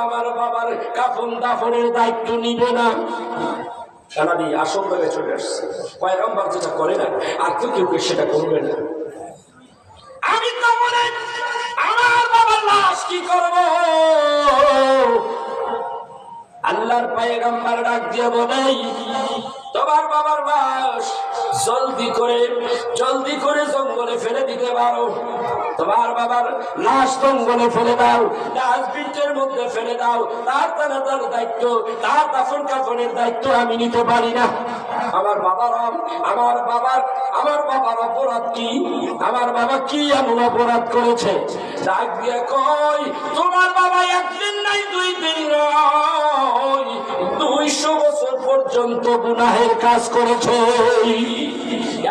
আমার বাবার কাফন দাফনের দায়িত্ব নিবে না? আমি আসল জায়গায় চলে আসছি। পয়গম্বর যেটা করে না আর কেউ সেটা করবে না। আমি তো বলে আমার বাবার লাশ কি করব? আল্লাহর পয়গম্বর ডাক দিয়ে বলে, তোমার বাবার লাশ জলদি করে জঙ্গলে ফেলে দিতে পারো। তোমার বাবার লাশ জঙ্গলে ফেলে দাও, ডাস্টবিনের মধ্যে ফেলে দাও। তার দায়িত্ব, তার দাফন কাফনের দায়িত্ব আমি নিতে পারি না। আমার বাবার অপরাধ কি? আমার বাবা কি এমন অপরাধ করেছে? ডাক দিয়ে কই, তোমার বাবা একদিন নাই, 2 দিন নয়, 200 বছর পর্যন্ত গুনাহের কাজ করেছে।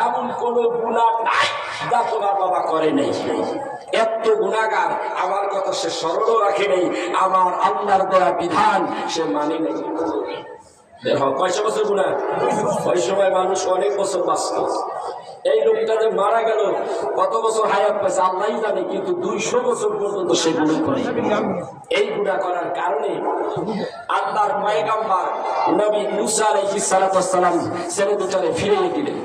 এমন কোন গুনাহ নাই যা তোমার বাবা করে নাই। এত গুনাহগার, আমার কথা সে স্মরণও রাখে নেই, আমার আল্লাহর দেওয়া বিধান সে মানে নেই। কয়শো বছর গুনাহ? ওই সময় মানুষ অনেক বছর বাঁচত। এই লোকটা যে মারা গেল, কত বছর হায়াত পেয়েছে আল্লাহ জানে, কিন্তু 200 বছর পর্যন্ত সে গুনাহ করে। এই গুনাহ করার কারণে আল্লাহর পয়গম্বর নবী মুসা আলাইহিস সালাম ছেলে দুটারে ফিরিয়ে দিলেন।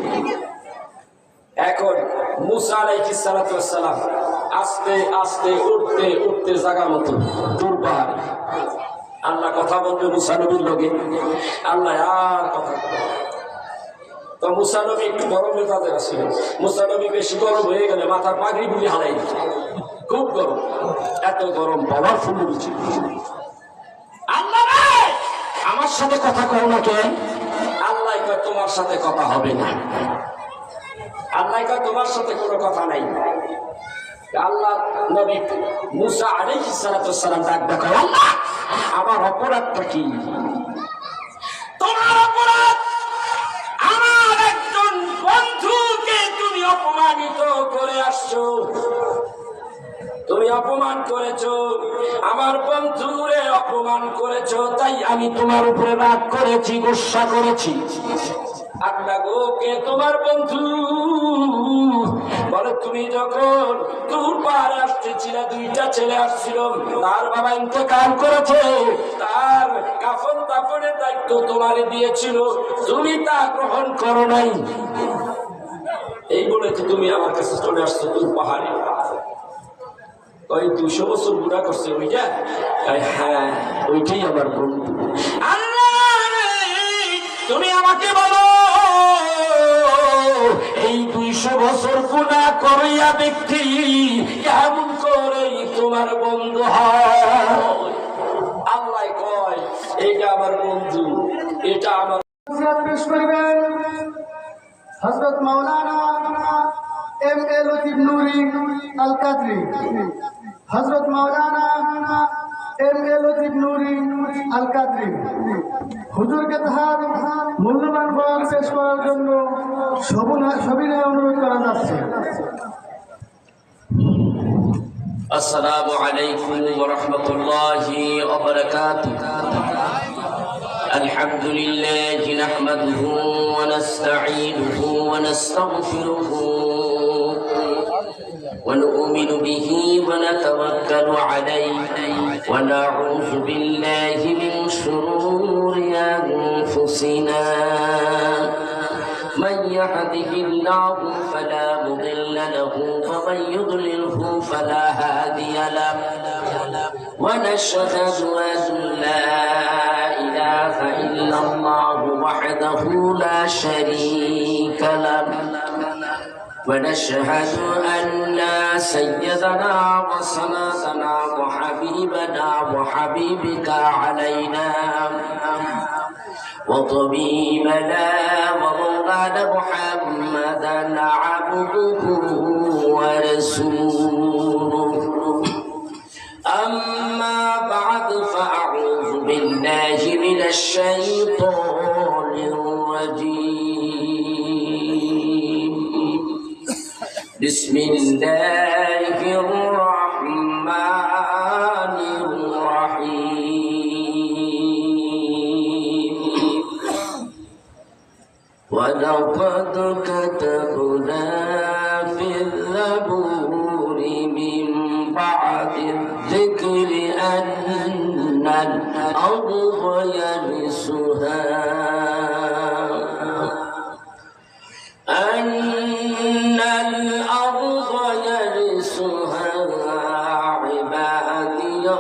এখন মুসা আলাইহিস সালাম আস্তে আস্তে উঠতে জায়গা মতো দূর পাহাড়ে আল্লাহ কথা বলবে মুসা নবীর লগে। আল্লাহ আর কথা তো মুসা নবী একটু গরম মেজাজে আসছিলেন। মুসা নবী বেশি গরম হয়ে গেলে মাথার পাগড়ি বুড়ি হারাই দিচ্ছে, খুব গরম। এত গরম বাবার ফুল দিচ্ছে। আল্লাহ আমার সাথে কথা কও না কে? আল্লাহ কয় তোমার সাথে কথা হবে না। আল্লাহ কয় তোমার সাথে কোনো কথা নাই। আল্লাহ নবী মুসা আলাইহিস সালাম ডাক দেয়, আল্লাহ আমার অপরাধটা কি? তোমার অপরাধ আমার একজন বন্ধুকে তুমি অপমানিত করে আসছো। তুমি অপমান করেছো, আমার বন্ধুরে অপমান করেছো, তাই আমি তোমার উপরে রাগ করেছি, গুসা করেছি। আল্লাহ গো, কে তোমার বন্ধু? বলে তুমি যখন দূর পাহাড়ে আসতেছিল, 2টা ছেলে আসছিল, তার বাবা ইন্তেকাল করেছে, তার কাফন দাফনের দায়িত্ব তোমারে দিয়েছিল, তুমি তা গ্রহণ করো নাই। এই বলে তো তুমি আমার কাছে চলে আসছো দূর পাহাড়ে। ওই 200 বছর গুনাহ করছে ওইটা? হ্যাঁ, ওইটাই আমার বন্ধু। তুমি আমাকে বলো, এই 200 বছর গুনাহ করিয়া ব্যক্তি কেমন করে তোমার বন্ধু হয়? আল্লাহ কয় এইটা আমার বন্ধু, এটা আমার। পেশ করবেন হযরত মাওলানা এম.এ. লতিফ নুরি আল কাদরি। হযরত মাওলানা এম.এ. লতিফ নুরি আল কাদরি হুজুরকে তাহার মূল্যবান বয়ান পেশ করার জন্য সবিনয়ে অনুরোধ করা যাচ্ছে। আসসালামু আলাইকুম ওয়া রাহমাতুল্লাহি ওয়া বারাকাতুহু। আলহামদুলিল্লাহি নাহমাদুহু ওয়া নাস্তাঈনুহু ওয়া নাস্তাগফিরুহু ওয়া নু'মিনু বিহি ওয়া নাতাওয়াক্কালু আলাইহি ওয়া নাউযু বিল্লাহি মিন শুরুরি আনফুসিনা। من يهده الله فلا مضل له ومن يضلله فلا هادي له ونشهد أن لا إله إلا الله وحده لا شريك له ونشهد أن سيدنا وسندنا وحبيبنا وحبيبك علينا وطبيبنا ومولانا محمدا عبده ورسوله. أما بعد فأعوذ بالله من الشيطان الرجيم. بسم الله الرحمن الرحيم. ولقد كتبنا في الزبور من بعد الذكر أن الأرض يرثها عبادي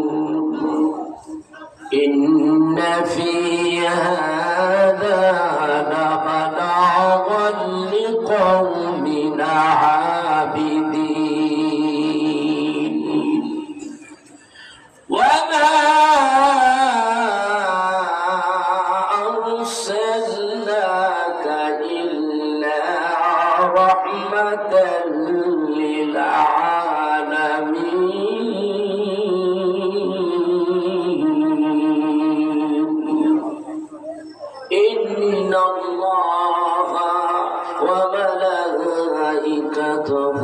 الصالحون إن في هذا لبلاغا لقوم عابدين وما أرسلناك إلا رحمة للعالمين إن الله وملائكته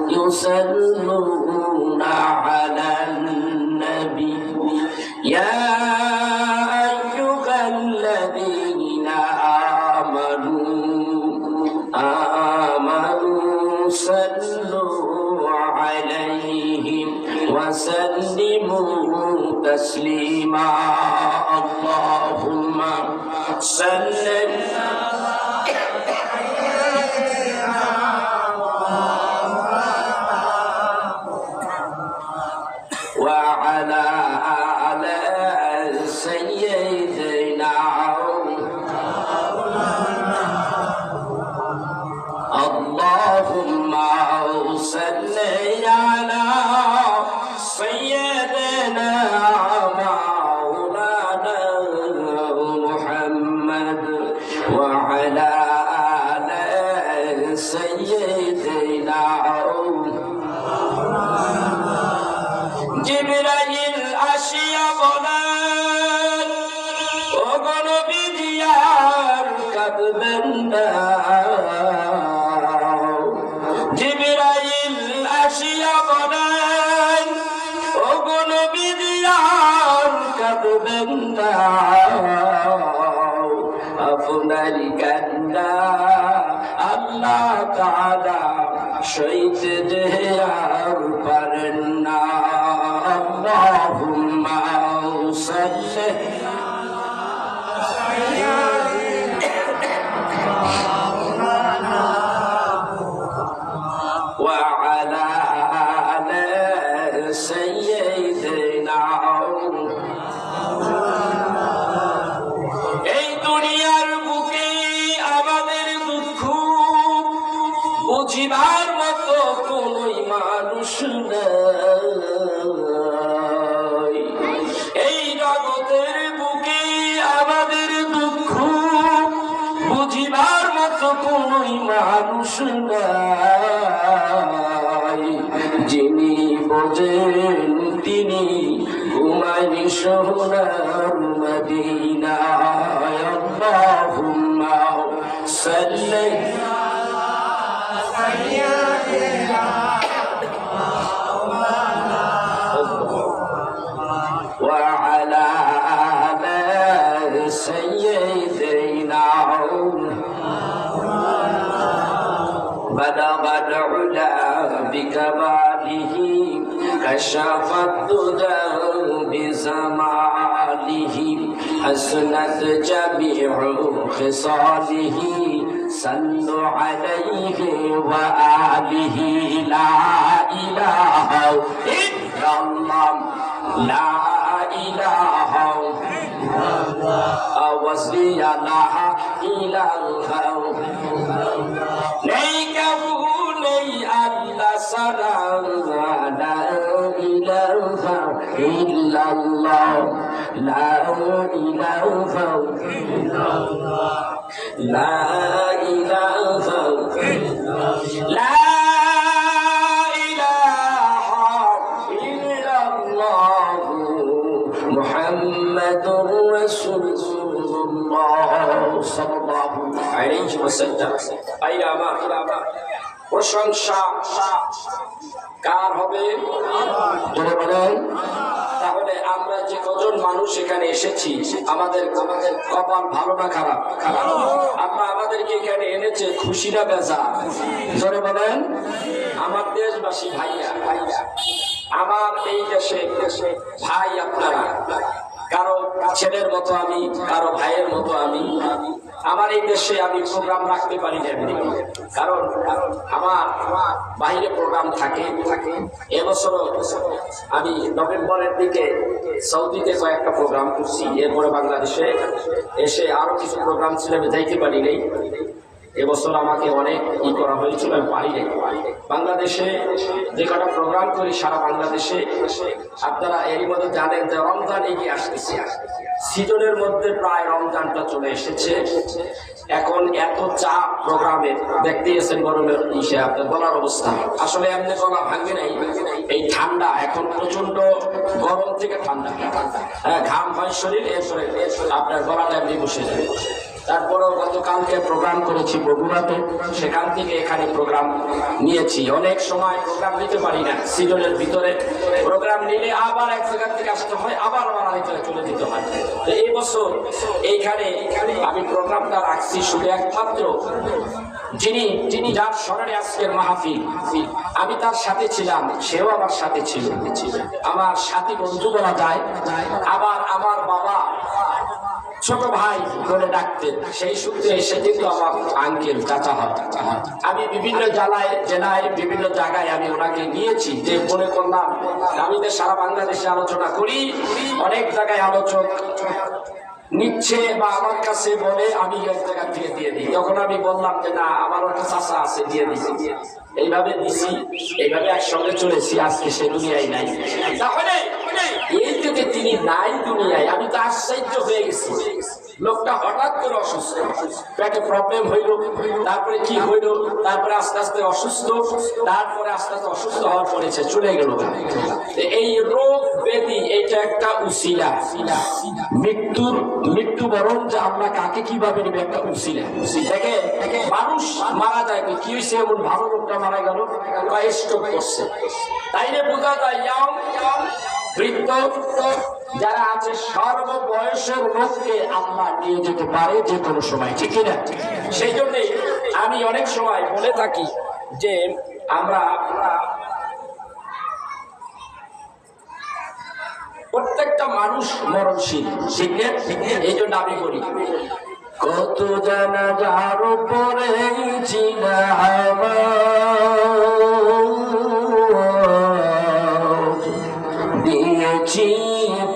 يصلون على النبي يا أيها الذين آمنوا صلوا عليه وسلموا تسليما اللهم صل وعلى آل سيدنا اللهم صل على سيدنا مولانا محمد وعلى آل سيدنا জিবরাইল আসিয়া বলেন ও নবী দিয়ার কাঁদবেন না জিবরাইল আসিয়া বলেন ও নবী দিয়ার কাঁদবেন না আপনার কান্না আল্লাহ তাআলা সইতে যে আর পারেন না اللهم صل وعلى آل سيدنا এই দুনিয়ার বুকে আমাদের দুঃখ বুঝিবার মতো কোনোই মানুষ নাই এই জগতের বুকে আমাদের দুঃখ বুঝিবার মতো কোনোই মানুষ নাই যিনি বোঝেন তিনি ঘুমায়নি সোনার মদিনায় আল্লাহুম্মা সাল্লি وعلى آل سيدنا بلغ العلا بكماله كشف الدجى بزماله حسنت جميع خصاله صلوا عليه وآله لا إله إلا الله لا إله أوصي لا إله নেই কাবু নেই আল্লাহ সারা লা ইলাহা ইল্লাল্লাহ লা ইলাহা ইল্লাল্লাহ লা ইলাহা লা ইলাহা ইল্লাল্লাহ মুহাম্মাদুর রাসূলুল্লাহ সাল্লাল্লাহু আলাইহি ওয়াসাল্লাম আইরা আমার প্রশংসা কার হবে জোরে বলেন তাহলে আমরা যে কজন মানুষ এখানে এসেছি আমাদের কপাল ভালো না খারাপ আল্লাহ আমাদেরকে এখানে এনেছে খুশি না বেজা জোরে বলেন আমার দেশবাসী ভাইয়া আমার এই দেশে ভাই আপনারা, কারো ছেলের মতো আমি, কারো ভাইয়ের মতো আমি। আমার এই দেশে আমি প্রোগ্রাম রাখতে পারি না এমনি, কারণ আমার বাইরে প্রোগ্রাম থাকে। এবছরও আমি নভেম্বরের দিকে সৌদিতে কয়েকটা প্রোগ্রাম করছি, এরপরে বাংলাদেশে এসে আরো কিছু প্রোগ্রাম ছিল, আমি যাইতে পারি নাই। এবছর আমাকে অনেক করা হয়েছিল, আমি পারি নাই। বাংলাদেশে যে কটা প্রোগ্রাম করি সারা বাংলাদেশে, আপনারা এরই মধ্যে জানেন যে রমজান এগিয়ে আসতেছে, সিজনের মধ্যে প্রায় রমজানটা চলে এসেছে। এখন এত চাপ প্রোগ্রামের দেখতে এসেছেন, গরমের ইসে আপনার গলার অবস্থা আসলে এমনি গলা ভাঙে নাই। এই ঠান্ডা এখন প্রচন্ড গরম থেকে ঠান্ডা, হ্যাঁ ঘাম হয় শরীর, এরপরে আপনার গলাটা এমনি বসে যায়। তারপরেও গতকালকে প্রোগ্রাম করেছি বগুড়াতে, সেখান থেকে এখানে প্রোগ্রাম নিয়েছি। অনেক সময় প্রোগ্রাম নিতে পারি না, সিজনের ভিতরে প্রোগ্রাম নিলে আবার এক জায়গা থেকে আসতে হয়, আবার আরেক চলে যেতে হয়। তো এই বছর এইখানে আমি প্রোগ্রামটা রাখছি শুধু একমাত্র যিনি যার স্মরণে আজকের মাহফিল, আমি তার সাথে ছিলাম, সেও আমার সাথে ছিল, আমার সাথী বন্ধু বলা যায়। আবার আমার বাবা ছোট ভাই বলে ডাকতেন, সেই সূত্রে এসে কিন্তু আমার আঙ্কেল চাচা হয়। আমি বিভিন্ন জেলায় বিভিন্ন জায়গায় আমি ওনাকে নিয়েছি, যে মনে করলাম আমি তো সারা বাংলাদেশে আলোচনা করি, অনেক জায়গায় আলোচক নিচ্ছে বা আমার কাছে বলে আমি এক জায়গা থেকে দিয়ে দিই। তখন আমি বললাম যে না, আমার একটা চাচা আছে, দিয়ে দিচ্ছি। এইভাবে দিছি, এইভাবে একসঙ্গে চলেছি, আজকে সে দুনিয়ায় নাই। তাহলে এই থেকে তিনি নাই দুনিয়ায়, আমি তো আশ্চর্য হয়ে গেছি। লোকটা হঠাৎ করে অসুস্থ, পেটে প্রবলেম হইল, তারপরে কি হইল, তারপরে আস্তে আস্তে অসুস্থ, তারপরে আস্তে আস্তে অসুস্থ হওয়ার পরে সে চলে গেল। এই রোগ ব্যাধি এটা একটা উসিলা, মৃত্যুবরণ যে আমরা কাকে কিভাবে নেবে, একটা উসিলা। দেখে মানুষ মারা যায়, কি হয়েছে এমন ভালো লোকটা মারা গেল বা স্ট্রোক করছে, তাইলে বোঝা যায় বৃদ্ধ যারা আছে সর্ববয়সের লোককে আল্লাহ নিয়ে যেতে পারে যে কোনো সময়, ঠিক না? সেই জন্যে আমি অনেক সময় বলে থাকি যে আমরা প্রত্যেকটা মানুষ মরণশীল, ঠিক না? এই জন্য আমি বলি, কত জানাজার পরে দিয়েছি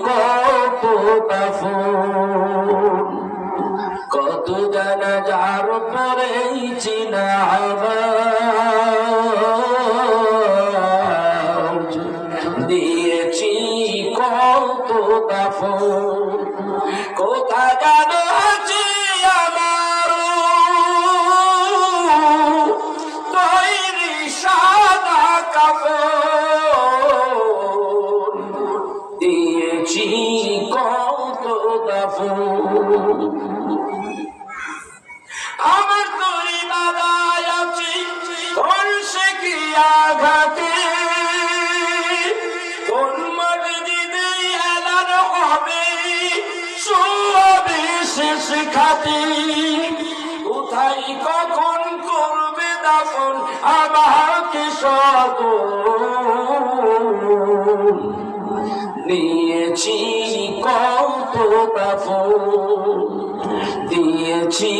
কত দাফন, কত জানাজার পরে দিয়েছি কত দাফন, কোথা জানো আছি আমার তৈরি সাদা কাফন, দিয়েছি কত দাফন। আমার তরি বাদায় আছি কোন সে কি আঘাতে, কোন মসজিদে এলান হবে সুবিশেষ খাতি, কোথায় কখন করবে দাফন আমাকে সকল, নিয়েছি কত দাফন, দিয়েছি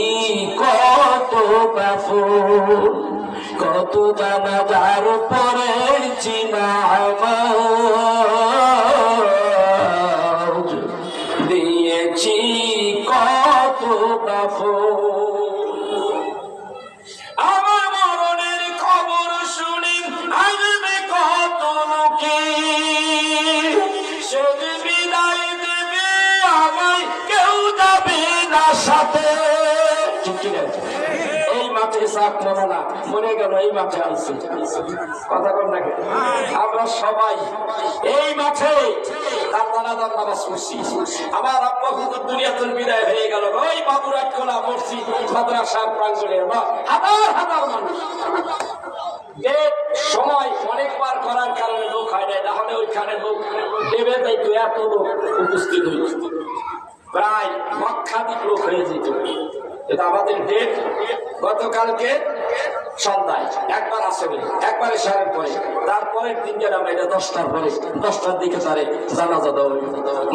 কত দাফন, কত জানাজার পরে চিনা দিয়েছি কত দাফন। আমার মরণের খবর শুনি আসবে কত লোকে, সে বিদায় দেবে আমায়, কেউ যাবে না সাথে। এই মাঠে সাপ মনে না মনে গেল, এই মাঠে আইছি, কথা কন না, আমরা সবাই এই মাঠে জানাজার নামাজ পড়ছি। আমার আব্বা হুজুর দুনিয়াতে বিদায় হয়ে গেল, ওই বাবুরাট খোলা মসজিদ মাদ্রাসার প্রাঙ্গণে হাজার হাজার মানুষ। সময় অনেকবার করার কারণে লোক হয় না, তাহলে ওইখানে লোক দেবে যাইতো, এত লোক উপস্থিত হইত, প্রায় লক্ষাধিক লোক হয়ে যেত। এটা আমাদের ডেট গতকালকে সন্ধ্যায় একবার আসবে, একবার এশারের পরে, তারপরের দিন গেলে আমরা এটা 10টার পরে, 10টার দিকে তারে জানাজা দেওয়া হইল।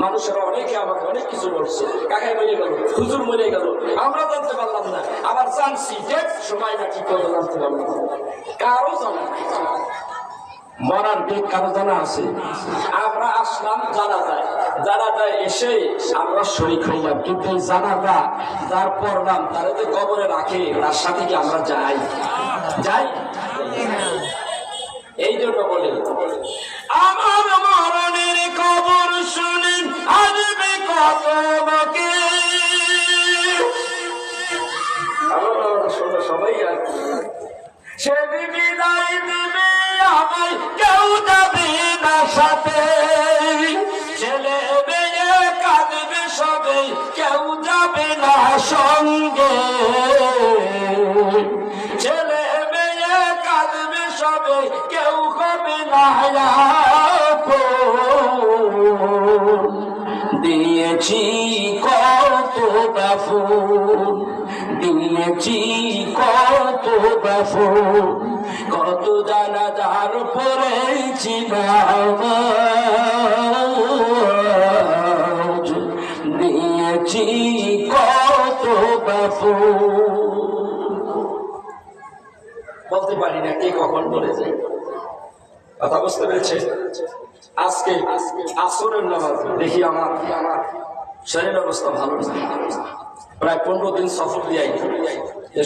মানুষেরা অনেকে আমাকে অনেক কিছু বলছে, কাকাই মরে গেল, হুজুর মরে গেল, আমরা জানতে পারলাম না। আবার জানছি ডেট সময়টা কি করে জানতে পারলাম না, কারো জানা নাই। মরার ডেট কারো জানা আছে? আমরা আসলাম জানাজায় এসে আমরা শরীক হইলাম, কিন্তু এই জানাজা যার পড়লাম তারা যে কবরে রাখে, তার সাথে কি আমরা যাই? এই জন্য বলে আমার মরণের খবর শুনে আসবে কত লোকে। সবাই আর সে বিদায় দিবে আমায়, কেউ যাবে না সাথে। ছেলে মেয়ে কাঁদবে সবে, কেউ যাবে না সঙ্গে। ছেলে মেয়ে কাঁদবে সবে, কেউ হবে না আপন। দিয়েছি কত দাফন, দিয়েছি কত দাফন, কত জানাজার পড়েছি নামাজ, দিয়েছি কত দাফন। বলতে পারি না কে কখন বলেছে, কথা বুঝতে পেরেছে? আজকে আসরের নামাজ দেখি আমার শরীরের অবস্থা ভালো না, প্রায় 15 দিন সফর দিয়ে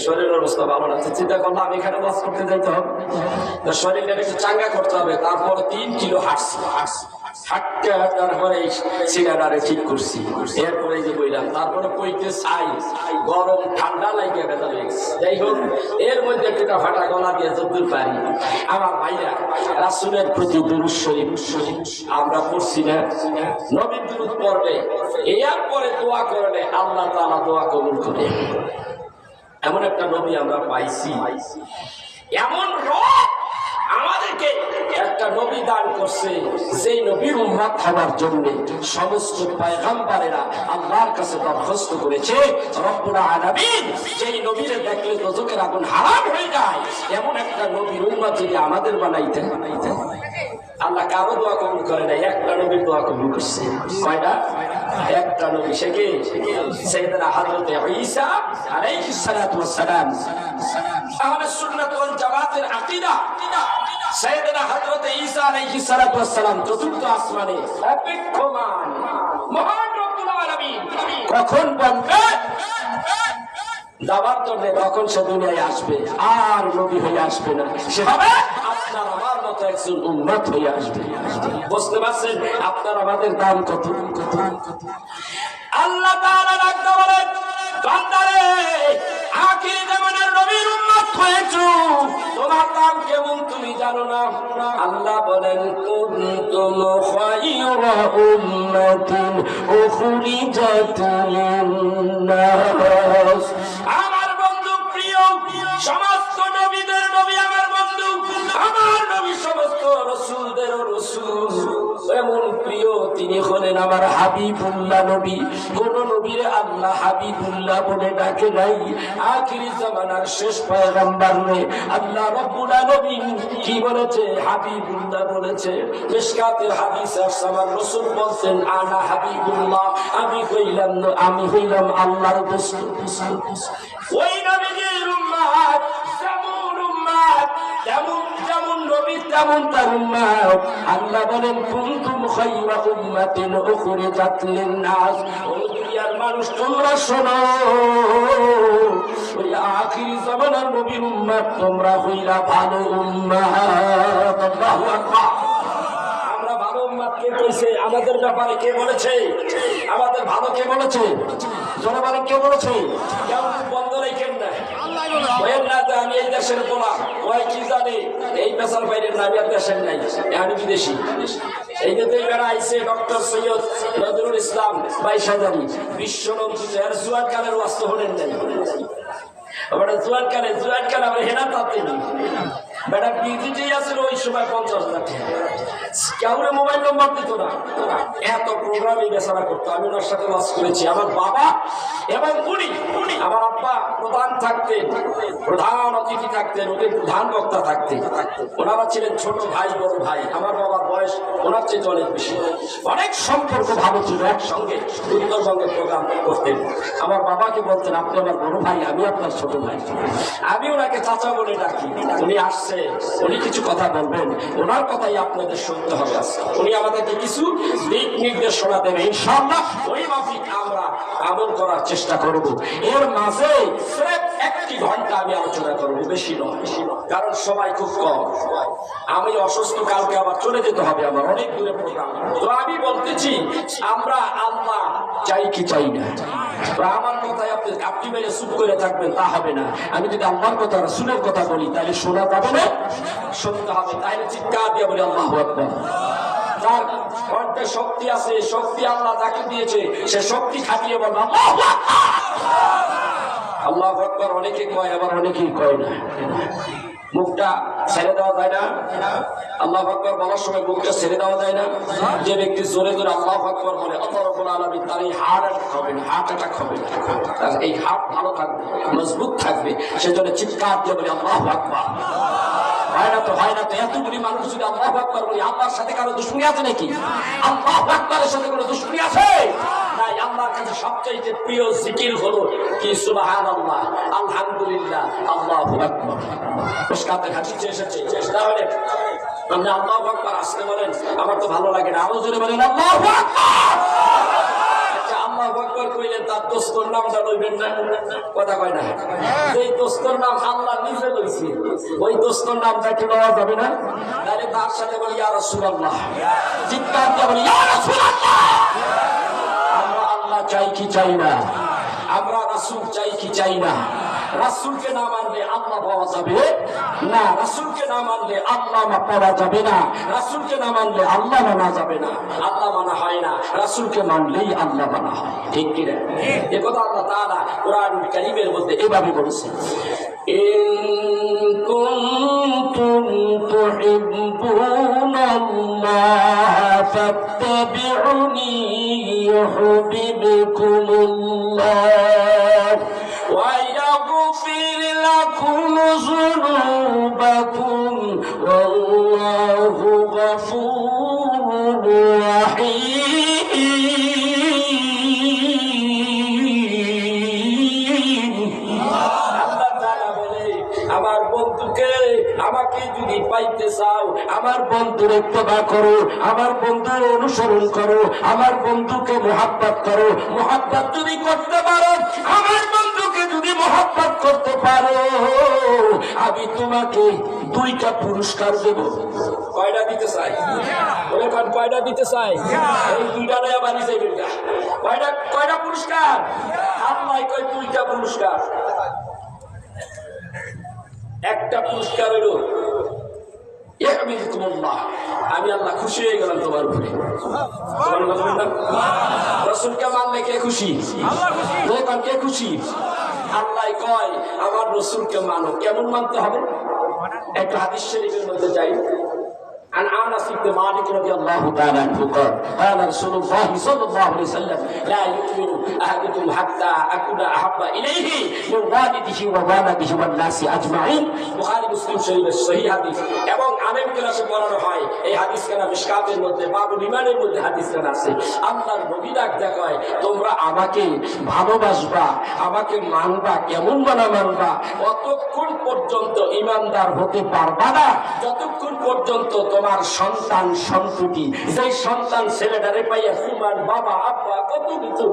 শরীরের অবস্থা ভালো না। চিন্তা করলাম এখানে বাস করতে যেতে হবে, শরীরটা একটু চাঙ্গা করতে হবে। তারপর 3 কিলো হাঁটছি, হাঁটতে তারপরে সিগারেট ঠিক করছি, এরপরে যে বইলাম, তারপরে কইতে চাই গরম ঠান্ডা লাগে ব্যথা লেগেছে। যাই হোক, এর মধ্যে একটা ফাটা গলা দিয়ে যতদূর পারি আমার ভাইরা রাসূলের প্রতি দুরূদ শরীফ আমরা পড়ছি না, নবী দুরূদ পড়লে এর পরে দোয়া করলে আল্লাহ তাআলা দোয়া কবুল করে। এমন একটা নবী আমরা পাইছি, এমন রব আমাদেরকে একটা নবী দান করছে, যেই নবীর উম্মত হওয়ার জন্য সমস্ত পয়গম্বরেরা আল্লাহর কাছে দরখাস্ত করেছে। রব্বুল আলামিন যেই নবীরে দেখলে দোজখের আগুন হারাম হয়ে যায়, এমন একটা নবীর উম্মত যদি আমাদের বানাইতেন, আল্লাহ কারো দোয়া কবুল করে নাই, একটা নবীর দোয়া কবুল করছে। কয়টা? একটা নবী, সে কে? সাইয়েদনা হযরত ঈসা আলাইহিস সালাতু ওয়াস সালাম। আহলে সুন্নাত ওয়াল জামাতের আকীদা সাইয়েদনা হযরত ঈসা আলাইহিস সালাতু ওয়াস সালাম চতুর্থ আসমানে অপেক্ষমান মহান রব্বুল আলামিন কখন বলবে দাওয়াত করবে, তখন সে দুনিয়ায় আসবে, আর নবী হয়ে আসবে না, সে হবে আপনার আমার মতো একজন উম্মত হয়ে আসবে। বুঝতে পারছেন আপনার আমাদের দাম কত? আল্লাহ তাআলা ডাকতে বলেন, বান্দারে আখির জামানার নবীর উম্মত হয়েছো, তোমার দাম কেমন তুমি জানো না? আল্লাহ বলেন, কুনতুম খায়রা উম্মাতিন উখরিজাত লিন-নাস। আমার বন্ধু প্রিয়, সমস্ত নবীদের নবী আমার বন্ধু, আমার নবী সমস্ত রাসূলদের রাসূল। এমন প্রিয় তিনি হলেন আমার হাবিবুল্লাহ নবী। কোন নবীরে আল্লাহ হাবিবুল্লাহ বলে ডাকে নাই। আখিরি জামানার শেষ পয়গম্বর রে আল্লাহ রব্বুল আলামিন কি বলেছে? হাবিবুল্লাহ বলেছে। মিশকাতের হাদিসে আমার রাসূল বলেন, আনা হাবিবুল্লাহ, আমি হইলাম আল্লাহর দোস্ত। ওই নবীর উম্মত যেমন উম্মত, যেমন নবী তেমন তার উম্মত। আল্লাহ বলেন, কুনতুম খায়রা উম্মাতিন উখরিজাত লিন-নাস। ও দুনিয়ার মানুষ তোমরা শোনো, ওই আখিরি জামানার নবীর উম্মত তোমরা হইলা ভালো উম্মত। আল্লাহু আকবার। আমরা ভালো উম্মত কে কইছে? আমাদের ব্যাপারে কে বলেছে? আমাদের ভালো কে বলেছে? জোরে বলেন, কে বলেছে? কেউ বন্ধ রেখেন না, আমি এই দেশের বললাম, ওই কি জানে এই পেশার বাইরে না, আমি আর দেশের নাই, আমি বিদেশি। এই যে বেড়া আইসে ডক্টর সৈয়দ নজরুল ইসলাম 22 হাজারি বিশ্বনন্দিত, এর জুয়ান কালের ওয়াস্ত হলেন নাই। জুয়ান কালে আমরা হেনা তাতে বেটা বিজি আছে ওই সময় 50,000 টাকা। কাউরে মোবাইল নম্বর দিত না, এত প্রোগ্রামই বেচারা করতো। আমি ওনার সাথে ওয়াজ করেছি। আমার বাবা এবং উনি আমার আব্বা প্রধান থাকতেন, প্রধান অতিথি থাকতেন, ওদের প্রধান বক্তা থাকতেন। ওনারা ছিলেন ছোট ভাই বড় ভাই। আমার বাবার বয়স ওনার চেয়ে অনেক বেশি। অনেক সম্পর্ক ভালো ছিল, একসঙ্গে উত্তরবঙ্গে প্রোগ্রাম করতেন। আমার বাবাকে বলতেন, আপনি আমার বড় ভাই, আমি আপনার ছোট ভাই। আমি ওনাকে চাচা বলে ডাকি। উনি আসছে, উনি কিছু কথা বলবেন, ওনার কথাই আপনাদের শুনতে হবে। উনি আমাদেরকে কিছু দিক নির্দেশনা দেবে, ইনশাআল্লাহ ওই মাফিক আমরা আমল করার চেষ্টা করব। এর মাঝে একটি ঘন্টা আমি আলোচনা করবো, বেশি নয়, কারণ সবাই খুব কম। আমি অসুস্থ, কালকে আবার চলে যেতে হবে, আমার অনেক দূরে প্রোগ্রাম। তো আমি বলতেছি, আমরা আল্লাহ চাই কি চাই না? আমার কথায় আপনি মেরে চুপ করে থাকবেন তা হবে না। আমি যদি আল্লাহর কথা রাসূলের কথা বলি তাহলে শোনা যাবে না, শুনতে হবে। তাহলে চিৎকার দিয়ে বলি আল্লাহু আকবার। তার কণ্ঠে শক্তি আছে, শক্তি আল্লাহ তাকে দিয়েছে, সে শক্তি খাটিয়ে বলবে আল্লাহু আকবার। আল্লাহু আকবার অনেকে কয়, আবার অনেকেই কয় না। মুখটা ছেড়ে দেওয়া যায় না। আল্লাহু আকবার বলার সময় মুখটা ছেড়ে দেওয়া যায় না। যে ব্যক্তি জোরে জোরে আল্লাহু আকবার বলে, আল্লাহ রাব্বুল আলামিন তার এই হার্ট অ্যাটাক হবে না, হার্ট অ্যাটাক হবে না। তার এই হার্ট ভালো থাকবে, মজবুত থাকবে। সেজন্য চিৎকার দিয়ে বলে আল্লাহু আকবার। হয় না তো, হয় না তো। এতগুলি মানুষ যদি আল্লাহু আকবার বলি, আল্লাহর সাথে কারো দুশমনি আছে নাকি? আল্লাহু আকবারের সাথে কোনো দুশমনি আছে? নাই। আল্লাহর কাছে সবচেয়ে প্রিয় জিকির হলো কি? সুবহানাল্লাহ, আলহামদুলিল্লাহ, আল্লাহু আকবার। পুরস্কারের হাদিসে এসেছে। তাহলে আপনি আল্লাহু আকবার আসতে বলেন, আমার তো ভালো লাগে না, আরো জোরে বলেন আল্লাহু আকবার। আচ্ছা, আল্লাহু আকবার কইলেন তার দোস্তর নামটা লইবেন না? কথা কয় না। যেই দোস্তর নাম আল্লাহ নিজে লইছে, ওই দোস্তর নামটা কি লওয়া যাবে না? তাহলে তার সাথে বলি ইয়া রাসূলুল্লাহ, চিৎকার দিয়ে বলি ইয়া রাসূলুল্লাহ। আমরা আল্লাহ চাই কি চাই না? আমরা রাসূল চাই কি চাই না? রাসূলকে না মানলে আল্লাহ পাওয়া যাবে না, রাসূলকে না মানলে আল্লাহ পাওয়া যাবে না, রাসূলকে না মানলে আল্লাহ মানা যাবে না। আল্লাহ মানা হয় না, রাসূলকে মানলেই আল্লাহ মানা হয়। ঠিক কি না? এই কথা আল্লাহ তাআলা কোরআনুল কারীমের মধ্যে এভাবে বলেছেন, ইন কুনতুম তুহিব্বুনাল্লাহ ফাত্তাবিউনি ইউহিব্বুকুমুল্লাহ ওয়া يغفر لكم ذنوبكم والله غفور رحيم। আমার বন্ধুকে, আমাকে যদি পাইতে চাও, আমার বন্ধুর ইত্তেবা করো, আমার বন্ধুর অনুসরণ করো, আমার বন্ধুকে মুহাব্বত করো। মুহাব্বত যদি করতে পারো, আমার বন্ধুকে যদি মুহাব্বত করতে পারো, আমি তোমাকে 2টা পুরস্কার দেব। কয়টা দিতে চাই? বলে কোন কয়টা দিতে চাই? এই 2টা নয়, আবার নিচে বেরগা। কয়টা পুরস্কার? আল্লাহ কয় 2টা পুরস্কার। একটা পুরস্কার হইল ইহমিদুকুমুল্লাহ, আমি আল্লাহ খুশি হয়ে গেলাম তোমার উপরে। রাসূলকে মানলে কে খুশি? আল্লাহ। কে খুশি? আল্লাহ কয় আমার রাসূলকে মানো। কেমন মানতে হবে? একটা হাদিস শরীফের মধ্যে যাই। عن انس بن مالك رضي الله تعالى عنه قال قال رسول الله صلى الله عليه وسلم لا يؤمن احدكم حتى اكون احب اليه من والده ووالده والناس اجمعين। বুখারী মুসলিম শরীফের সহিহ হাদিস। এবং আলেম কেরাসে পড়ানো হয় এই হাদিস কেনা মিশকাতের মধ্যে, বাবুল ইমানের মধ্যে হাদিস কেনা আছে। আল্লাহর নবী ডাক দেখায়, তোমরা আমাকে ভালোবাসবা, আমাকে মানবা। কেমন মানবা? অতক্ষণ পর্যন্ত ইমানদার হতে পারবা না যতক্ষণ পর্যন্ত তোমার সন্তান সন্ততি, যেই সন্তান ছেলেটারে পাইয়া তোমার বাবা আব্বা কত কিছু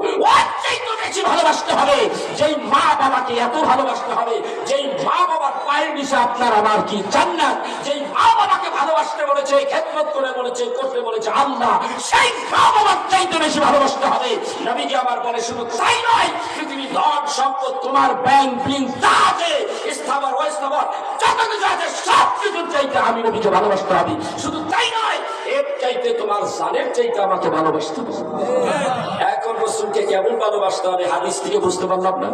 বেশি ভালোবাসতে হবে, যেই মা বাবাকে এত ভালোবাসতে হবে, যেই মা বাবার পায়ের নিচে আপনার আমার কি জান্নাত, যেই মা বাবাকে ভালোবাসতে বলেছে, খেদমত করে বলেছে, করতে বলেছে আল্লাহ, সেই মা বাবার চাইতে বেশি ভালোবাসতে হবে। নবীজি আমার বলে শুধু তাই নয়, পৃথিবী ধন সম্পদ তোমার ব্যাংক বিন যা আছে, স্থাবর অস্থাবর যত কিছু আছে, সব কিছুর চাইতে আমি নবীকে ভালোবাসতে হবে। শুধু তাই নয়, এর চাইতে তোমার জানের চাইতে আমাকে ভালোবাসতে হবে। এখন রাসূলকে কেমন ভালোবাসতে হবে হাদিস থেকে বুঝতে পারলাম না,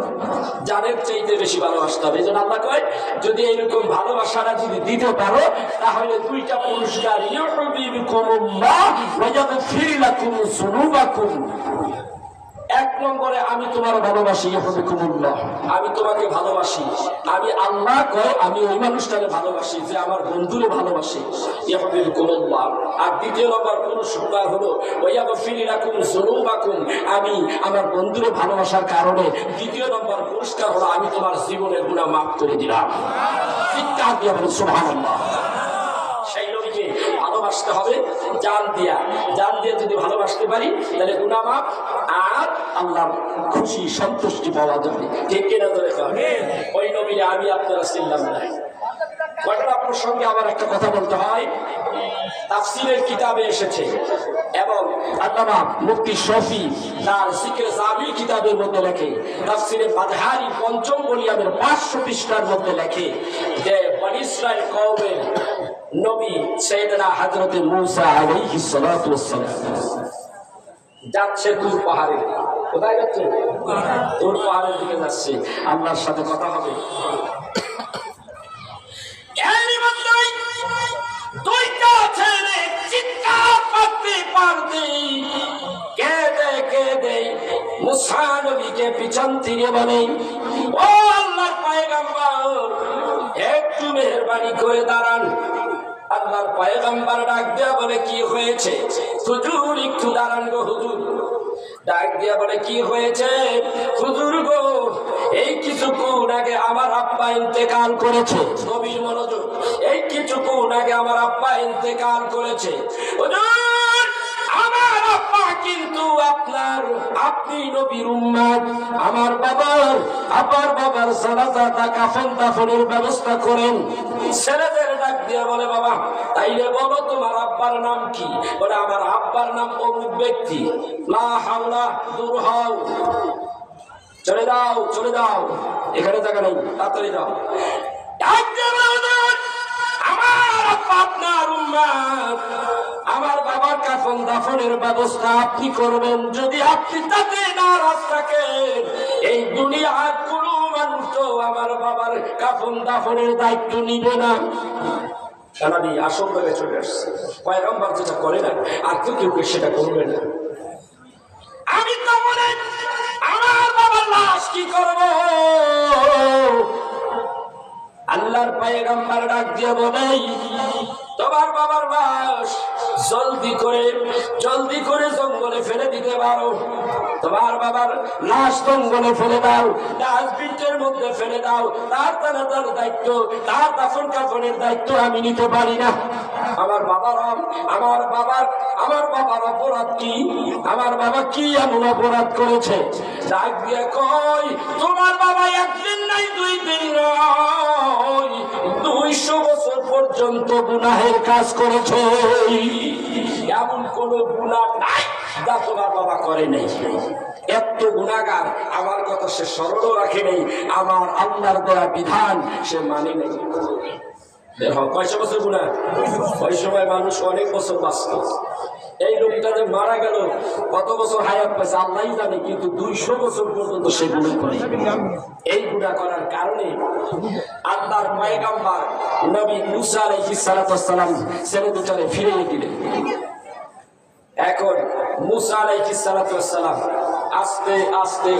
জানের চাইতে বেশি ভালোবাসতে হবে। এজন্য আল্লাহ কয় যদি এইরকম ভালোবাসাটা যদি দিতে পারো তাহলে দুইটা পুরস্কার, ইউহিব্বুকুমুল্লাহ ওয়া ইয়াগফির লাকুম যুনুবাকুম। এক নম্বরে আমি তোমার ভালোবাসি, ইউহিব্বুকুমুল্লাহ, আমি তোমাকে ভালোবাসি, আমি আল্লাহ কয় আমি ওই মানুষটাকে ভালোবাসি যে আমার বন্ধুরে ভালোবাসে, ইউহিব্বুকুমুল্লাহ। আর দ্বিতীয় নম্বর পুরস্কার হলো ওয়া ইয়াগফির লাকুম যুনুবাকুম, আমি আমার বন্ধুরে ভালোবাসার কারণে দ্বিতীয় নম্বর পুরস্কার হলো আমি তোমার জীবনের গুনাহ মাফ করে দিলাম। চিৎকার দিয়ে বলুন সুবহানাল্লাহ। সেই নবীকে ভালোবাসতে হবে জান দিয়া, জান দিয়ে যদি ভালোবাসতে পারি তাহলে গুনাহ মাফ আর আল্লাহর খুশি সন্তুষ্টি পাওয়া যাবে। ঠিক কিনা ধরে ওই নবীরে আমি আপনারা চিনলাম না। ঘটনা প্রসঙ্গে আবার একটা কথা বলতে হয়, তাফসীরের কিতাবে এসেছে এবং আল্লামা মুফতি শফি তার জিকরে জামি কিতাবের মধ্যে লেখে, তাফসীরে বাদহারি পঞ্চম ভলিউমের 500 পৃষ্ঠার মধ্যে লেখে যে বনী ইসরাইল কওমের নবী সাইয়েদনা হযরত মূসা আলাইহিস সালাতু ওয়াস সালাম যাচ্ছে তুর পাহাড়ে। কোথায় যাচ্ছে? তুর পাহাড়ের দিকে যাচ্ছে, আল্লাহর সাথে কথা হবে। দুইটা ছেলে চিৎকার করতে পারতে কেঁদে কেঁদে মূসা নবীকে পিছন থেকে বলে, ও আল্লাহর পয়গম্বর একটু মেহেরবানি করে দাঁড়ান। আল্লাহর পয়গম্বর ডাক দিয়া বলে কি হয়েছে? হুজুর একটু দাঁড়ান গো হুজুর। ডাক দিয়া বলে কি হয়েছে? হুজুর গো এই কিছুক্ষণ আগে আমার আব্বা ইন্তেকাল করেছে। নবীর মনোযোগ, এই কিছুক্ষণ আগে আমার আব্বা ইন্তেকাল করেছে। হুজুর আমার আব্বা কিন্তু আপনার, আপনি নবীর উম্মত, আমার বাবার জানাজা কাফন দাফনের ব্যবস্থা করেন। ছেলেদের ডাক দিয়া বলে বাবা তাইলে বলো তোমার আব্বার নাম কি? বলে আমার আব্বার নাম অমুক ব্যক্তি। লা হাওলা, দূর হও, চলে যাও চলে যাও, এখানে জায়গা নেই, তাড়াতাড়ি যাও। ডাক দিয়া বলে আমার আব্বা আপনার উম্মত, আমার বাবার কাফন দাফনের ব্যবস্থা আপনি করবেন। যদি আপনি তাতে নারাজ থাকেন এই দুনিয়ার কোন মানুষ তো আমার বাবার কাফন দাফনের দায়িত্ব নিবে না। কারণ আসল জায়গায় চলে আসছে, পয়গম্বর যেটা করে না আর কেউ সেটা করবে না। আমি তো মনে আমার বাবার লাশ কি করব? আল্লাহর পয়গম্বর ডাক দিয়ে বলে তোমার বাবার লাশ জলদি করে জঙ্গলে ফেলে দিতে পারো। তোমার বাবার লাশ জঙ্গলে ফেলে দাও, ডাস্টবিনের মধ্যে ফেলে দাও। তার দায়িত্ব, তার দাফন কাফনের দায়িত্ব আমি নিতে পারি না। আমার বাবার অপরাধ কি? আমার বাবা কি এমন অপরাধ করেছে? ডাক দিয়ে কই তোমার বাবা একদিন নাই, 2 দিন নয়, 200 বছর পর্যন্ত গুনাহের কাজ করেছে। এমন কোন গুনাহ নাই যা তোমার বাবা করে নাই। এত গুনাহগার, আমার কথা সে স্মরণও রাখে নেই, আমার আল্লাহর দেয়া বিধান সে মানে নেই। দেখো কয়শো বছর গুনাহ, ওই সময় মানুষ অনেক বছর বাঁচত। এই লোকটা যে মারা গেল কত বছর হায়াত পেয়েছে আল্লাহ জানে, কিন্তু 200 বছর পর্যন্ত সে গুনাহ করে। এই গুনাহ করার কারণে আল্লাহর পয়গম্বর নবী মূসা আলাইহিস সালাতু ওয়াস সালাম ছেলে দুটারে ফিরিয়ে দিলেন। এখন মূসা আলাইহিস সালাতু ওয়াস সালাম আস্তে আস্তে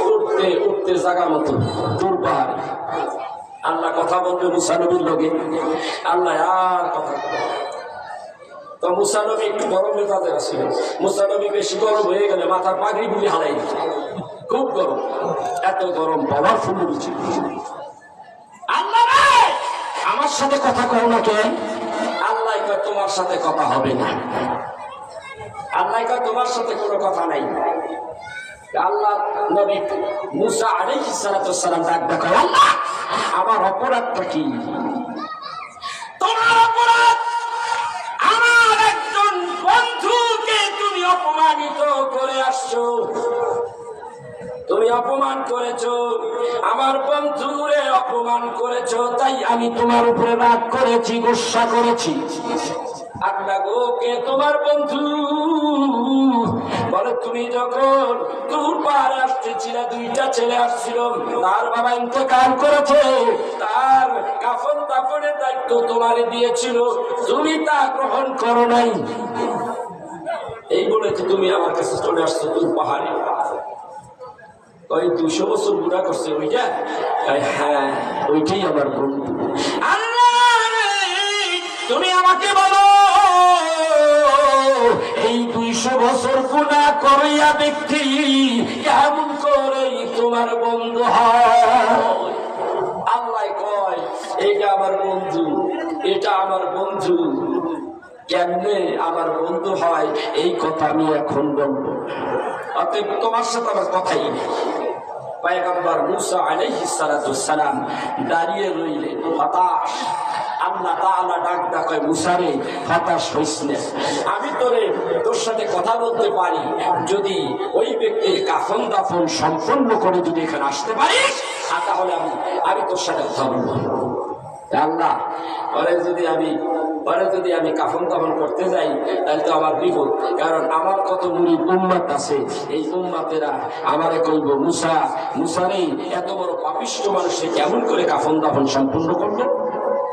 উঠতে জায়গা মতো দূর পাহাড়ে আল্লাহ কথা বলবে মূসা নবীর লগে। আল্লাহ আর কথা তো মূসা নবী একটু গরম মেজাজে আসছিল। মূসা নবী বেশি গরম হয়ে গেলে মাথার পাগড়ি বুলি হারাই দিচ্ছে, খুব গরম। এত গরম পাওয়ারফুল বলছি, আল্লাহ আমার সাথে কথা কও না কেন? আল্লাহ কয় তোমার সাথে কথা হবে না। আল্লাহ কয় তোমার সাথে কোনো কথা নাই। আল্লাহ নবী মূসা আলাইহিস সালাতু ওয়াস সালাম ডাক দেয় আল্লাহ আমার অপরাধটা কি? তোমার অপরাধ আমার একজন বন্ধুকে তুমি অপমানিত করে আসছো, তুমি অপমান করেছো, আমার বন্ধুরে অপমান করেছো, তাই আমি তোমার উপরে রাগ করেছি, গুসা করেছি। আল্লাহ গো কে তোমার বন্ধু? বলে তুমি যখন তুর পাহাড়ে আসতেছিলে, দুইটা ছেলে আসছিল, তার বাবা ইন্তেকাল করেছে, তার কাফন দাফনের দায়িত্ব তোমারে দিয়েছিল, তুমি তা গ্রহণ করো নাই। এই বলে তো তুমি আমার কাছে চলে আসছো তুর পাহাড়ে। ওই 200 বছর বুড়া করছে ওইটা? হ্যাঁ, ওইটাই আমার বন্ধু। তুমি আমাকে বলো, এই 200 বছর গুনাহ করিয়া ব্যক্তি কেমন করে তোমার বন্ধু হয়? আল্লাহ কয় এইটা আমার বন্ধু, এটা আমার বন্ধু। কেমনে আমার বন্ধু হয় এই কথা আমি এখন বলবো। অতএব তোমার সাথে আমার কথাই নেই। পয়গম্বর মুসা আলাইহিস সালাতু সালাম দাঁড়িয়ে রইলেন হতাশ। আল্লাহ তাআলা ডাক ডাকায়, মুসা রে হতাশ হইস না, আমি তোর সাথে কথা বলতে পারি, যদি ওই ব্যক্তির কাফন দাফন সম্পন্ন করে যদি এখানে আসতে পারিস তাহলে আমি তোর সাথে কথা বলবো। আল্লাহ পরে যদি আমি কাফন দাফন করতে যাই তাহলে তো আমার বিপদ, কারণ আমার কত মুরিদ উম্মত আছে, এই উম্মতেরা আমারে কইব মুসা রে এত বড় পাপিষ্ঠ মানুষে কেমন করে কাফন দাফন সম্পূর্ণ করলো?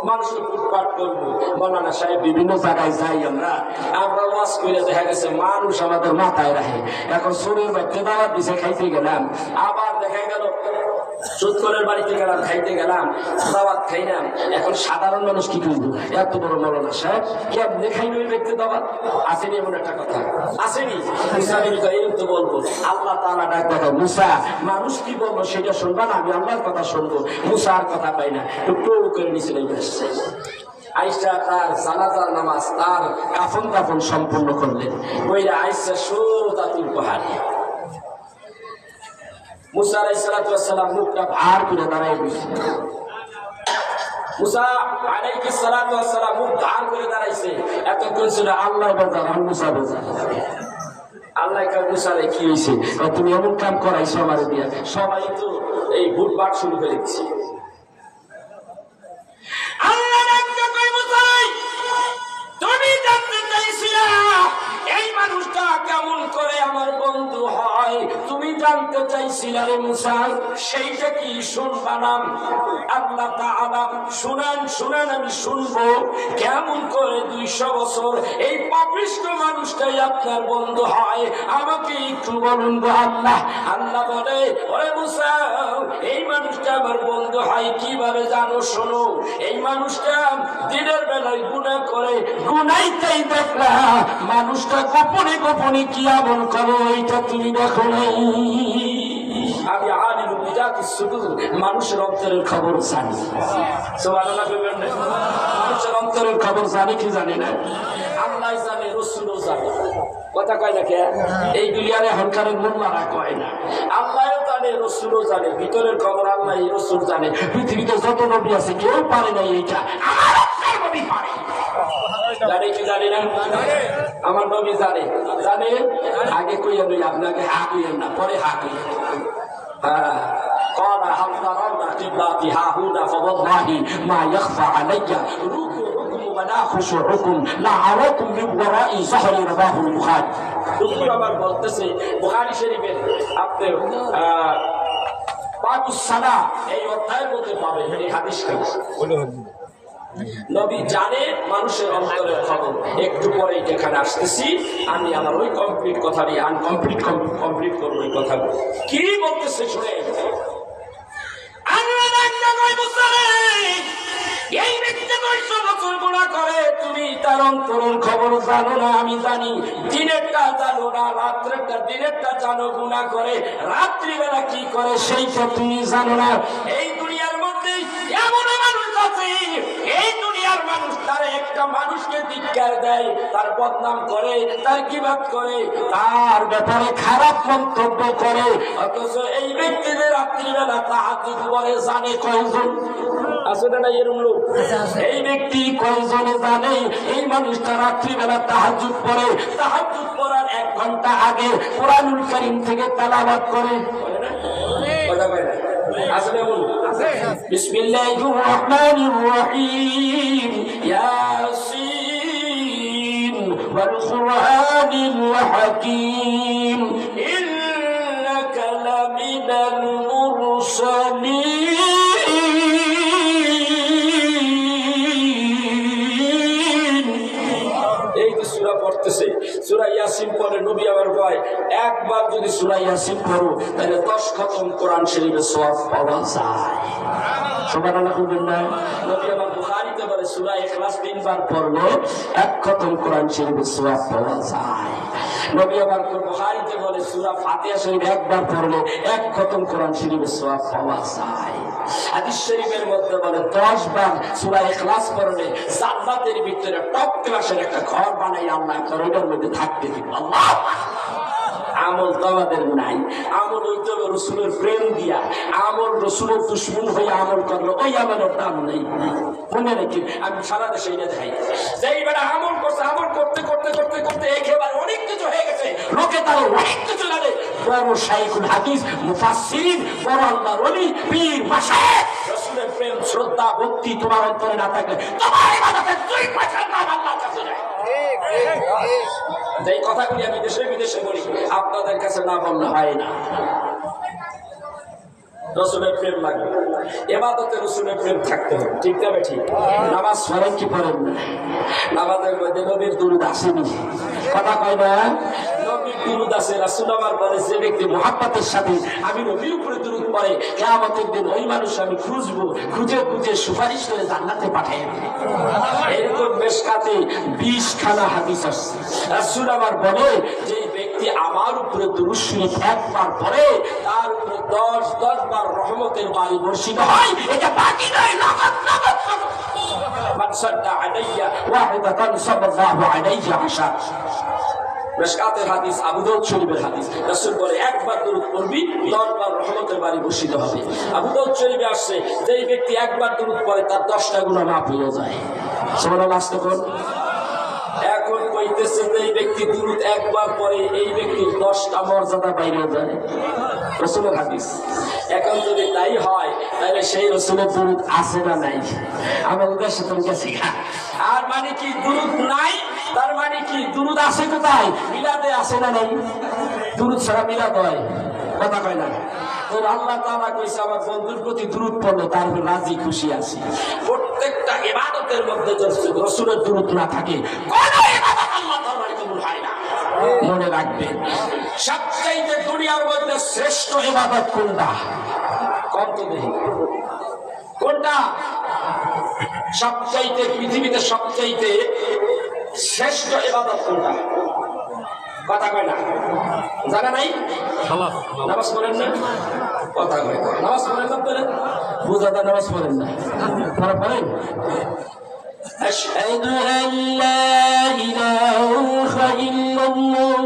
মানুষকে ফুটপাট করবো। মৌলানা সাহেব বিভিন্ন জায়গায় যাই আমরা ওয়াজ করে দেখা গেছে মানুষ আমাদের মাথায় রাখে। এখন শরীর বাড়িতে দাওয়াত দিছে, খাইতে গেলাম, আবার দেখা গেল সুৎকরের বাড়িতে গেলাম, খাইতে গেলাম, দাওয়াত খাইলাম। এখন সাধারণ মানুষ কি করবো? এত বড় মৌলানা সাহেব কেমনে খাইলো ওই ব্যক্তি দাওয়াত? আসেনি এমন একটা কথা? আসেনি? মুসা এরকম তো বলবো। আল্লাহ তাআলা ডাক দেখো, মুসা মানুষ কি বলবো সেটা শুনবা না, আমি আল্লাহর কথা শুনবো। মুসা আর কথা পাই না, একটু করে নিচে আইসা তার জানাজার নামাজ, তার কাফন দাফন সম্পূর্ণ করলেন। ওইরা আইসা সোজা তুর পাহাড়ে। মুসা আলাইহিস সালাতু ওয়াস সালাম মুখটা ভার করে দাঁড়ায় বসে। মুসা আলাইহিস সালাতু ওয়াস সালাম মুখ ভার করে দাঁড়াইছে। এতক্ষণ ছিল আল্লাহ বাজার আর মুসা বাজার। আল্লাহ কা মুসা রে কি হইছে? তুমি এমন কাম করাইছো আমারে দিয়া, সবাই তো এই ভুটবাট শুরু করে দিচ্ছে। আল্লাহ ডাকতে কই, মুসা তুমি জানতে চাইছিলা এই মানুষটা কেমন করে আমার বন্ধু হয়, তুমি জানতে চাইছিলা রে মুসা, সেইটা কি শুনবা না? আল্লাহ তাআলা শুনান আমি শুনবো কেমন করে 200 বছর এই পাপিষ্ঠ মানুষটাই আপনার বন্ধু হয়, আমাকে একটু বলুন গো আল্লাহ। আল্লাহ বলে, ওরে মুসা এই মানুষটা আমার বন্ধু হয় কিভাবে জানো? শোনো, এই মানুষটা দিনের বেলায় গুনাহ করে, গুনাইতেই দেখলা মানুষটা গোপনে গোপনে কি আমল করে এইটা তুমি দেখো নাই। আমি আলিমুল বিজাতিস সুদূর, মানুষের অন্তরের খবর জানি। সুবহানাল্লাহ। মানুষের অন্তরের খবর জানি কি জানি না? আল্লাহ জানে, রাসূলও জানে। কথা কয় না কে? এই দুনিয়ার এখনকারের মোল্লারা কয় না। আল্লাহও জানে, রাসূলও জানে, ভিতরের খবর আল্লাহ রাসূল জানে। পৃথিবীতে যত নবী আছে কেউ পারে না এইটা, আমার নবী পারে। জানে কি জানে না? আমার নবী জানে। আগে কইয়া নই, আপনাকে হা কইয়েন না, পরে হা কইয়া। قال هل ترون قبلتي ها هنا فوالله ما يخفى علي ركوعكم ولا خشوعكم لأراكم من وراء ظهري رواه البخاري। রসূল আবার বলতেছে বুখারী শরীফের আপনি বাবুস সালাহ এই অধ্যায় বলতে পাবে, এই হাদিসটা নবী জানে মানুষের অন্তরের খবর। একটু পরে এখানে আসতেছি, আমি আমার ওই কমপ্লিট কথা নিয়ে কমপ্লিট করবো। ওই কথা কি বলতেছে শুনে। এই ব্যক্তি 200 বছর গুনাহ করে, তুমি তার অন্তরের খবর জানো না? আমি জানি। দিনেরটা জানো না, রাত্রেরটা, দিনেরটা জানো গুনাহ করে, রাত্রিবেলা কি করে সেইটা তুমি জানো না। এই দুনিয়ার মধ্যে এমন মানুষ আছে, এই দুনিয়ার মানুষ তার একটা মানুষকে ধিক্কার দেয়, তার বদনাম করে, তার গীবত করে, তার ব্যাপারে খারাপ মন্তব্য করে, অথচ এই ব্যক্তিদের রাত্রিবেলা তাহাজ্জুদ পড়ে জানে কয়জন? আসলে না এরকম লোক? এই ব্যক্তি কয়জনে জানে এই মানুষটা রাত্রিবেলা তাহাজ্জুদ পড়ে, তাহাজ্জুদ পড়ার 1 ঘন্টা আগে কোরআনুল কারীম থেকে তেলাওয়াত করে। কথা কয় না? আসলে বলুন, বিসমিল্লাহির রহমানির রহিম, ইয়াসিন ওয়াল কুরআনিল হাকীম, পড়তেছে, সূরা ইয়াসিন পড়ে, নবী আমার কয় একবার যদি সূরা ইয়াসিন পড়ো তাহলে 10 খতম কোরআন শরীফের সওয়াব পাওয়া যায়। সুবহানাল্লাহ। নবী আমার বুখারীতে বলে সূরা ইখলাস 3 বার পড়লে 1 খতম কোরআন শরীফের সওয়াব পাওয়া যায়। নবী আমার বুখারীতে বলে সূরা ফাতিহা শরীফ একবার পড়লে 1 খতম কোরআন শরীফের সওয়াব পাওয়া যায়। হাদিস শরীফের মধ্যে বলে 10 বার সূরা ইখলাস পড়লে জান্নাতের ভিতরে টপ ক্লাসের একটা ঘর বানাই আল্লাহ ঘরের মধ্যে থাকতে দিবেন। আল্লাহ। আমল তো আমাদের নাই, আমল হইতে হবে রসুলের প্রেম দিয়া। আমল রসুলের দুশ্মন হয়ে আমল করলো ওই আমলের দাম নেই। মনে রেখে আমি সারা দেশে এটা দেখাই, যেই বেটা আমল করছে, আমল করতে করতে করতে করতে একেবারে অনেক কিছু হয়ে গেছে, লোকে তার অনেক কিছু লাগে, বড় শাইখুল হাদিস, মুফাসসির, বড় আল্লাহর ওলি, পীর, মাশায়েখ, রসুলের প্রেম শ্রদ্ধা ভক্তি তোমার অন্তরে না থাকলে তোমার ইবাদতের 2 পয়সার দাম আল্লাহর কাছে নাই। এই কথাগুলি আমি দেশে বিদেশে বলি, আপনাদের কাছে না বললে হয় না। রসুলের প্রেম লাগবে, ইবাদতে রসুলের প্রেম থাকতে হবে, ঠিক না? ঠিক। নামাজ পড়েন কি পড়েন না? নামাজের মধ্যে নবীর দুরূদ আসেনি, কথা কয় না? নবীর দুরূদ আছে। রাসূল আমার বলে যে ব্যক্তি মুহাব্বতের সাথে আমি নবীর উপরে দুরূদ পড়ে, কিয়ামতের দিন ওই মানুষ আমি খুঁজবো, খুঁজে খুঁজে সুপারিশ করে জান্নাতে পাঠাই দেব। এরকম মিশকাতে 20 খানা হাদিস আছে। রাসূল আমার বলে যে ব্যক্তি আমার উপরে দুরূদ শরীফ একবার পড়ে তার উপরে 10 বার রহমতের বাড়ি বর্ষিত হয়। এটা বাকি নয়, নগদ নগদ। মান সাল্লা আলাইয়া ওয়াহিদাতান সাল্লাল্লাহু আলাইহি আশা। মিশকাতের হাদিস, আবু দাউদ শরীফের হাদিস। রাসূল বলে একবার দরুদ পড়বি 10 বার রহমতের বাড়ি বর্ষিত হবে। আবু দাউদ শরীফে আসছে যেই ব্যক্তি একবার দরুদ পড়ে তার 10টা গুনাহ মাফ হয়ে যায়। সুবহানাল্লাহ। এখন কইতেছে যে এই ব্যক্তি দুরূদ একবার পড়ে এই ব্যক্তির 10টা মর্যাদা বাইরে যায়, রাসূলের হাদিস। এখন যদি তাই হয় তাহলে সেই রাসূলের দুরূদ আছে না নাই? আমার উদ্দেশ্য তো গেছে। আর মানে কি দুরূদ নাই, তার মানে কি দুরূদ আছে কোথায়? মিলাদে আছে না নাই? দুরূদ ছাড়া মিলাদ হয়, কথা কয় না? তো আল্লাহ তাআলা কইছে আমার বন্ধুর প্রতি দুরূদ পড়লে তার রাজি খুশি আছে। প্রত্যেকটা ইবাদতের মধ্যে যদি রাসূলের দুরূদ না থাকে কোন ইবাদত আল্লাহ তাআলার কবুল হয় না। মনে রাখবেন, সবচেয়ে দুনিয়ার মধ্যে শ্রেষ্ঠ ইবাদত কোনটা? কত দেখি কোনটা সবচেয়ে পৃথিবীতে সবচেয়ে শ্রেষ্ঠ ইবাদত কোনটা? কথা কয় না, জানা নাই? নামাজ পড়েন না? কথা কয় না, নামাজ পড়েন না? পড়েন বুঝাদা নামাজ পড়েন না, তারা পড়েন আশহাদু আল্লা ইলাহা ইল্লাল্লাহ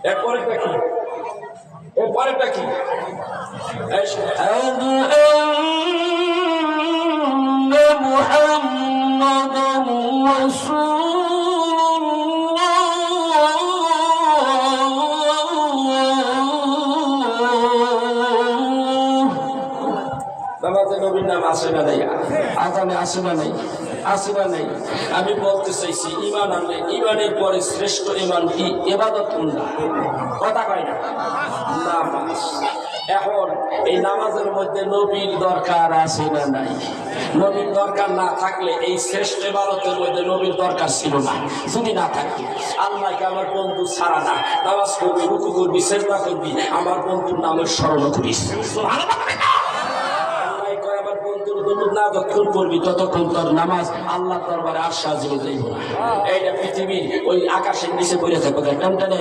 এরপরেটা কি? এরপরেটা কি? আশহাদু আন্না মুহাম্মাদার রাসূলুল্লাহ। নামাজে নবীর নাম আসে না নাই? আজানে আসে না নাই? আসে না নাই? আমি বলতে চাইছি ঈমান আনলে ঈমানের পরে শ্রেষ্ঠ ঈমান কি? ইবাদত কোনটা? কথা কয় না, নামাজ। এখন এই নামাজের মধ্যে নবীর দরকার আছে না নাই? নবীর দরকার না থাকলে এই শ্রেষ্ঠ ইবাদতের মধ্যে নবীর দরকার ছিল না। যদি না থাকতো আল্লাহকে আমার বন্ধু ছাড়া না, নামাজ করবি, রুকু করবি, সিজদা করবি, আমার বন্ধুর নামের স্মরণ করিস। না যতক্ষণ করবি ততক্ষণ তোর নামাজ আল্লাহ দরবারে আশ্বাস দিয়ে যাইব না। এইটা পৃথিবী ওই আকাশের নিচে পড়ে থাকবে, টানটানে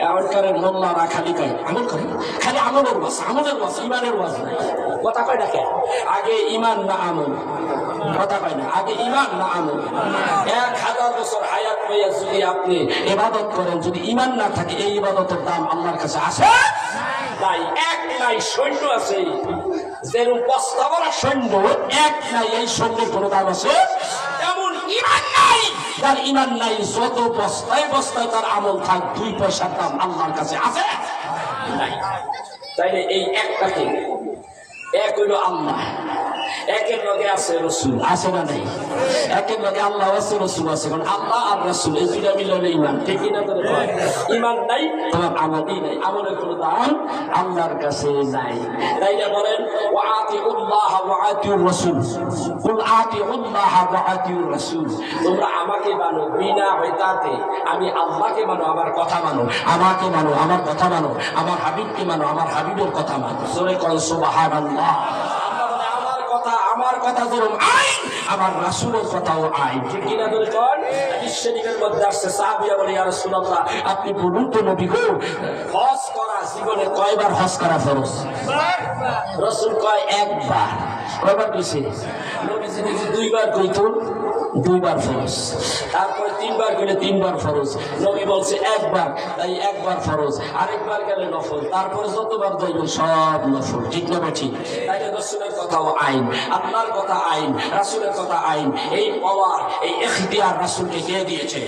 এখনকারের মোল্লারা খালি আমল করে, খালি আমলের বাস, আমলের বাস, ইমানের বাস নাই। কথা কয় না কেন? আগে ইমান না আমল? কথা কয় না, আগে ইমান না আমল? 1000 বছর হায়াত পেয়ে যদি আপনি ইবাদত করেন, যদি ইমান না থাকে এই ইবাদতের দাম আল্লাহর কাছে আসে নাই। এক নাই, সৈন্য আছে, যেরকম বস্তা ভরা সৈন্য এক নাই, এই সৈন্যের কোনো দাম আছে? এমন ইমান নাই, তার ইমান নাই, যত বস্তায় বস্তায় তার আমল থাক 2 পয়সার দাম আল্লাহর কাছে আছে নাই। তাইলে এই একটাকে এক হইল আল্লাহ, একের লগে আছে রসুল, আছে না নাই? একের লগে আল্লাহ আছে, রসুল আছে। কারণ আল্লাহ আর রসুল এই দুইটা মিললে ইমান, ঠিক কিনা? তোর ইমান নাই, তোমার আমলই নাই, আমলের কোনো দাম আল্লাহর কাছে নাই। তাই না বলেন ওয়া আতিউল্লাহ ওয়া আতিউর রাসূল, কুল আতিউল্লাহ ওয়া আতিউর রাসূল, তোমরা আমাকে মানো বিনা হইতাতে, আমি আল্লাহকে মানো, আমার কথা মানো, আমাকে মানো, আমার কথা মানো, আমার হাবিবকে মানো, আমার হাবিবের কথা মানো। জোরে কোন সুবহানাল্লাহ। আমার কথা যেরকম আইন, আমার রাসূলের কথাও আইন, ঠিক কিনা? বলে কোন শরীফের মধ্যে আসছে, সাহাবীরা বলে ইয়া রাসূলুল্লাহ আপনি বলুন তো নবী গো, হজ করা জীবনে কয়বার হজ করা ফরজ? রাসূল কয় একবার। কয়বার কইছে? নবীজি যদি দুইবার কইতো দুইবার ফরজ, তারপরে তিনবার গেলে তিনবার ফরজ। নবী বলছে একবার, তাই একবার ফরজ, আরেকবার গেলে নফল, তারপরে যতবার যাইবেন সব নফল, ঠিক না? ঠিক। তাই রাসূলের কথাও আইন, আল্লাহর কথা আইন, রাসূলের কথা আইন। এই পাওয়ার, এই ইখতিয়ার রাসূলকে দিয়ে দিয়েছে,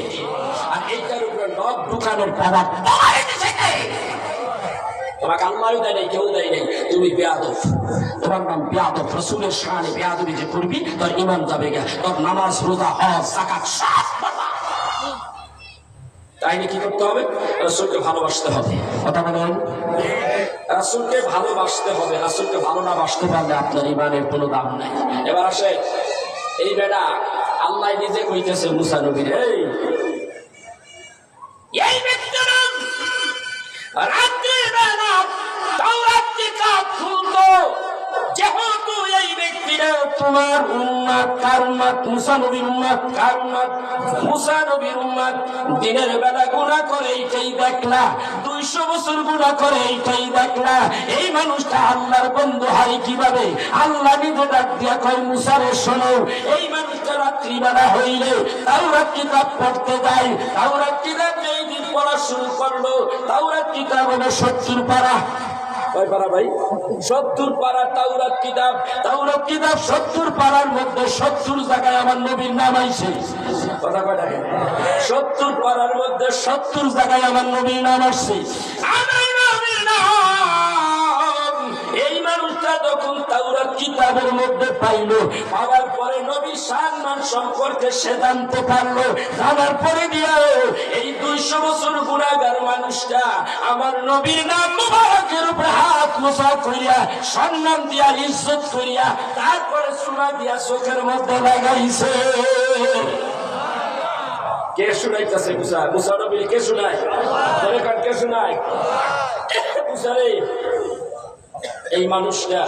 আর এইটার উপরে নখ ঢুকানোর পাওয়ার তোমাকে আল্লাহও দেয় নাই, কেউ দেয় নাই। তুমি বেয়াদব, তোমার নাম বেয়াদব। রাসূলের শানে বেয়াদবি যে করবি তোর ঈমান যাবে গা, তোর নামাজ রোজা হজ যাকাত সব বরবাদ। তাই কি করতে হবে? রাসূলকে ভালোবাসতে হবে। কথা বলেন, রাসূলকে ভালোবাসতে হবে। রাসূলকে ভালো না বাসতে পারলে আপনার ঈমানের কোনো দাম নাই। এবার আসে এই বেটা, আল্লাহ নিজে কইতেছে মুসা নবীর, এই ব্যক্তির রাত্রি বেলা তাওরাত কিতাব খুলতো, যেহেতু এই ব্যক্তিরা তোমার উম্মত, কার উম্মত? মুসা নবীর উম্মত। কার উম্মত? মুসা নবীর উম্মত। দিনের বেলা গুনাহ করে এইটাই দেখলা, 200 বছর গুনাহ করে এইটাই দেখলা। এই মানুষটা আল্লাহর বন্ধু হয় কিভাবে? আল্লাহ নিজে ডাক দিয়া কয় মুসা রে শোনো, এই মানুষটা রাত্রি বেলা হইলে তাওরাত কিতাব পড়তে যায়। তাওরাত কিতাব যেই দিন পড়া শুরু করলো, তাওরাত কিতাব হলো 70 পারা। কয় পারা ভাই? 70 পারা তাওরাত কিতাব। তাওরাত কিতাব 70 পারার মধ্যে 70 জায়গায় আমার নবীর নাম আইছে। কথা কয় না? 70 পারার মধ্যে 70 জায়গায় আমার নবীর নাম আসছে। আমার নবীর নাম এই মানুষটা যখন তাওরাত কিতাবের মধ্যে পাইলো, পাওয়ার পরে নবীর সম্মান সম্পর্কে সে জানতে পারলো। জানার পরে দিয়া এই 200 বছর গুনাহগার মানুষটা আমার নবীর নাম মুবারকের উপরে হাত মোছা করিয়া, সম্মান দিয়া, ইজ্জত করিয়া, তারপরে সুমা দিয়া চোখের মধ্যে লাগাইছে। কে শুনাইতেছে? মুসা। মুসা নবী কে শুনায়? কে শুনায়? মুসা রে, এই মানুষটা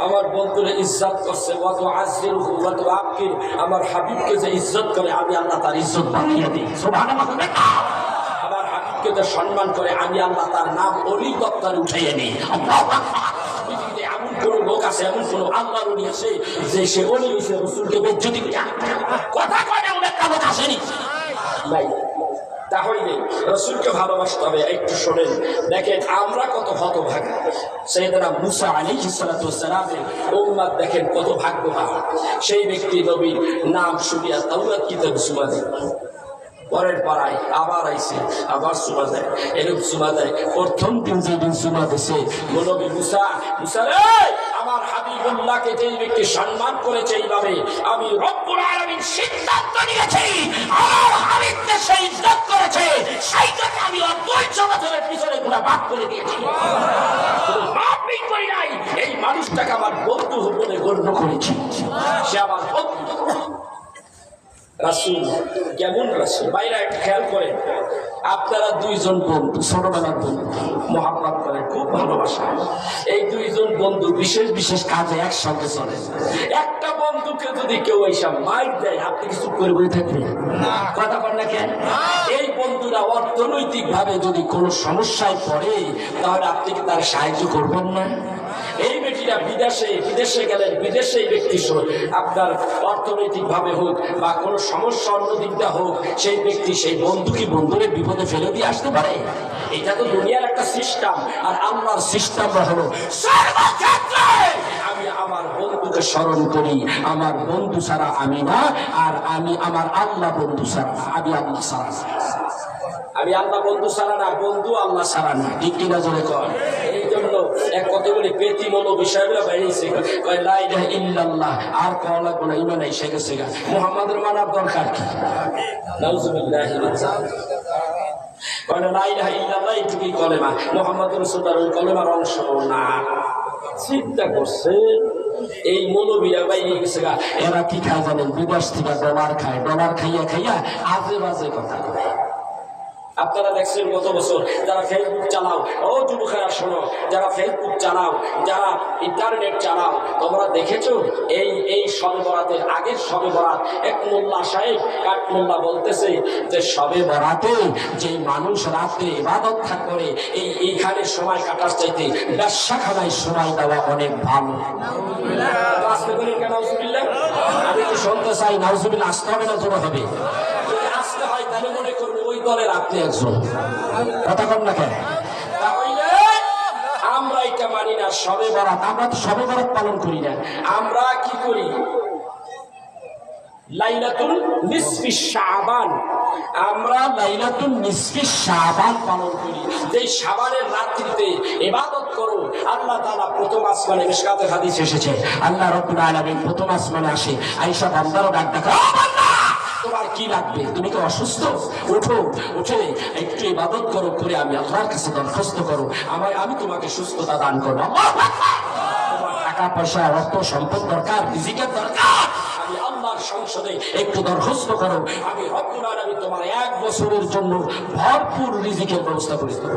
আমার বন্ধুরে ইজ্জত করছে, কত আজির কত আকির, আমার হাবিবকে যে ইজ্জত করে আমি আল্লাহ তার ইজ্জত বানিয়ে দিই। সুবহানাল্লাহ। আমার হাবিবকে যে সম্মান করে আমি আল্লাহ তার নাম অলি দপ্তরে উঠাইয়ে নিই। আল্লাহু আকবার। পৃথিবীতে এমন কোন লোক আছে, এমন কোন আল্লাহর ওলি আছে যে সে অলি হইছে রাসূলকে বেজ্জতি করে? কথা কয় না, একটা লোক আসেনি নাই। তাহলে রাসূলকে ভালোবাসতে হবে। একটু শোনেন, দেখেন আমরা কত হতভাগা। সাইয়েদনা মুসা আলাইহিস সালাতু ওয়াস সালামের উম্মত দেখেন কত ভাগ্যবান। সেই ব্যক্তি নবীর নাম শুনিয়া তাওরাত কিতাব সুমা দেয়, পরের পাড়ায় আবার আইছে, আবার সুমা দেয়, এরকম সুমা দেয়। প্রথম দিন যেদিন সুমা দিছে, নবী মুসা, মুসা রে, আমার হাবিবুল্লাহকে যে ব্যক্তি সম্মান করেছে এইভাবে, আমি রব্বুল আলামিন সিদ্ধান্ত নিয়েছি আমার হাবিবকে সে ইজ্জত করেছে, সেই জন্য আমি ওর 200 বছরের পিছনে গুনাহ মাফ করে দিয়েছি। মাফই করি নাই, এই মানুষটাকে আমার বন্ধু বলে গণ্য করেছি, সে আমার বন্ধু। রাসূল কেমন রাসূল? বাইরে একটা খেয়াল করেন, আপনারা দুইজন বন্ধু, ছোটবেলার বন্ধু, মহব্বত করে, খুব ভালোবাসা। এই দুইজন বন্ধু বিশেষ বিশেষ কাজে একসঙ্গে চলে। একটা বন্ধুকে যদি কেউ এসে মাইর দেয়, আপনি কিছু করে বলে থাকবেন? কথা বল না কেন? এই বন্ধুরা অর্থনৈতিক ভাবে যদি কোনো সমস্যায় পড়ে, তাহলে আপনি কি তার সাহায্য করবেন না? এই ব্যক্তিরা বিদেশে গেলেন, বিদেশে এই ব্যক্তি আপনার অর্থনৈতিক ভাবে হোক বা কোনো সমস্যা অন্য দিকটা হোক, সেই ব্যক্তি সেই বন্ধুকে বন্ধুরে বিপদে ফেলে দিয়ে আসতে পারে। এটা তো দুনিয়ার একটা সিস্টেম, আর আল্লাহর সিস্টেমটা হলো সর্বক্ষেত্রে আমি আমার বন্ধুকে স্মরণ করি। আমার বন্ধু ছাড়া আমি না, আর আমি আমার আল্লাহ বন্ধু ছাড়া, আমি আল্লাহ ছাড়া। আমি আল্লাহ বন্ধু ছাড়া না, বন্ধু আল্লাহ ছাড়া না, ঠিক কিনা জোরে কর। এই জন্য এক কতগুলি পেতি মনো বিষয়গুলো বেরিয়েছে কয় লা ইলাহা ইল্লাল্লাহ আর কোয়া লাগবে না, ইমান এসে গেছে গা। মুহাম্মাদের মানার দরকার কি? নাউজুবিল্লাহি মিন যালিক। কয় লা ইলাহা ইল্লাল্লাহ এটুকুই কলেমা, মুহাম্মাদুর রাসূলুল্লাহ ওই কলেমার অংশ না। চিন্তা করছে এই মৌলবীরা বাইরে গেছে গা। এরা কি খায় জানেন? বিদেশ থেকে ডলার খায়, ডলার খাইয়া খাইয়া আজে বাজে কথা বলে। আপনারা দেখছেন গত বছর যারা ফেসবুক চালাও, ও যুবকেরা শোনো, যারা ফেসবুক চালাও, যারা ইন্টারনেট চালাও, তোমরা দেখেছো এই শবে বরাতের আগের শবে বরাত এক মোল্লা সাহেব কাঠ মোল্লা বলতেছে যে শবে বরাতে যে মানুষ রাত্রে ইবাদত করে এইখানে সময় কাটার চাইতে ব্যবসাখানায় সময় দেওয়া অনেক ভালো। আসতে বলেন কেন নাউজুবিল্লাহ? আমি তো শুনতে চাই নাউজুবিল্লাহ আসতে হবে না, জোর হবে। আসতে হয় তাহলে মনে করবে ওই দলের আপনি একজন, কথা কন না কেন? তাহলে আমরা এটা মানি না শবে বরাত। আমরা তো শবে বরাত পালন করি না, আমরা কি করি? লাইলাতুল নিসফি শাবান, আমরা লাইলাতুল নিসফি শাবান পালন করি। যে শাবানের রাত্রিতে ইবাদত করো আল্লাহ তাআলা প্রথম আসমানে, মিশকাতের হাদিস এসেছে, আল্লাহ রাব্বুল আলামিন প্রথম আসমানে আসে, আয়েশা বান্দারও ডাক ডাকা, তোমার কি লাগবে? তুমি তো অসুস্থ, উঠো, উঠে একটু ইবাদত করো, করে আমি আল্লাহর কাছে দরখাস্ত করো, আমি তোমাকে সুস্থতা দান করবো। তোমার টাকা পয়সা অর্থ সম্পদ দরকার, রিজিকের দরকার, আমি আল্লাহর সংসদে একটু দরখাস্ত করো, আমি রব্বুল আলামিন তোমার 1 বছরের জন্য ভরপুর রিজিকের ব্যবস্থা করে দেব।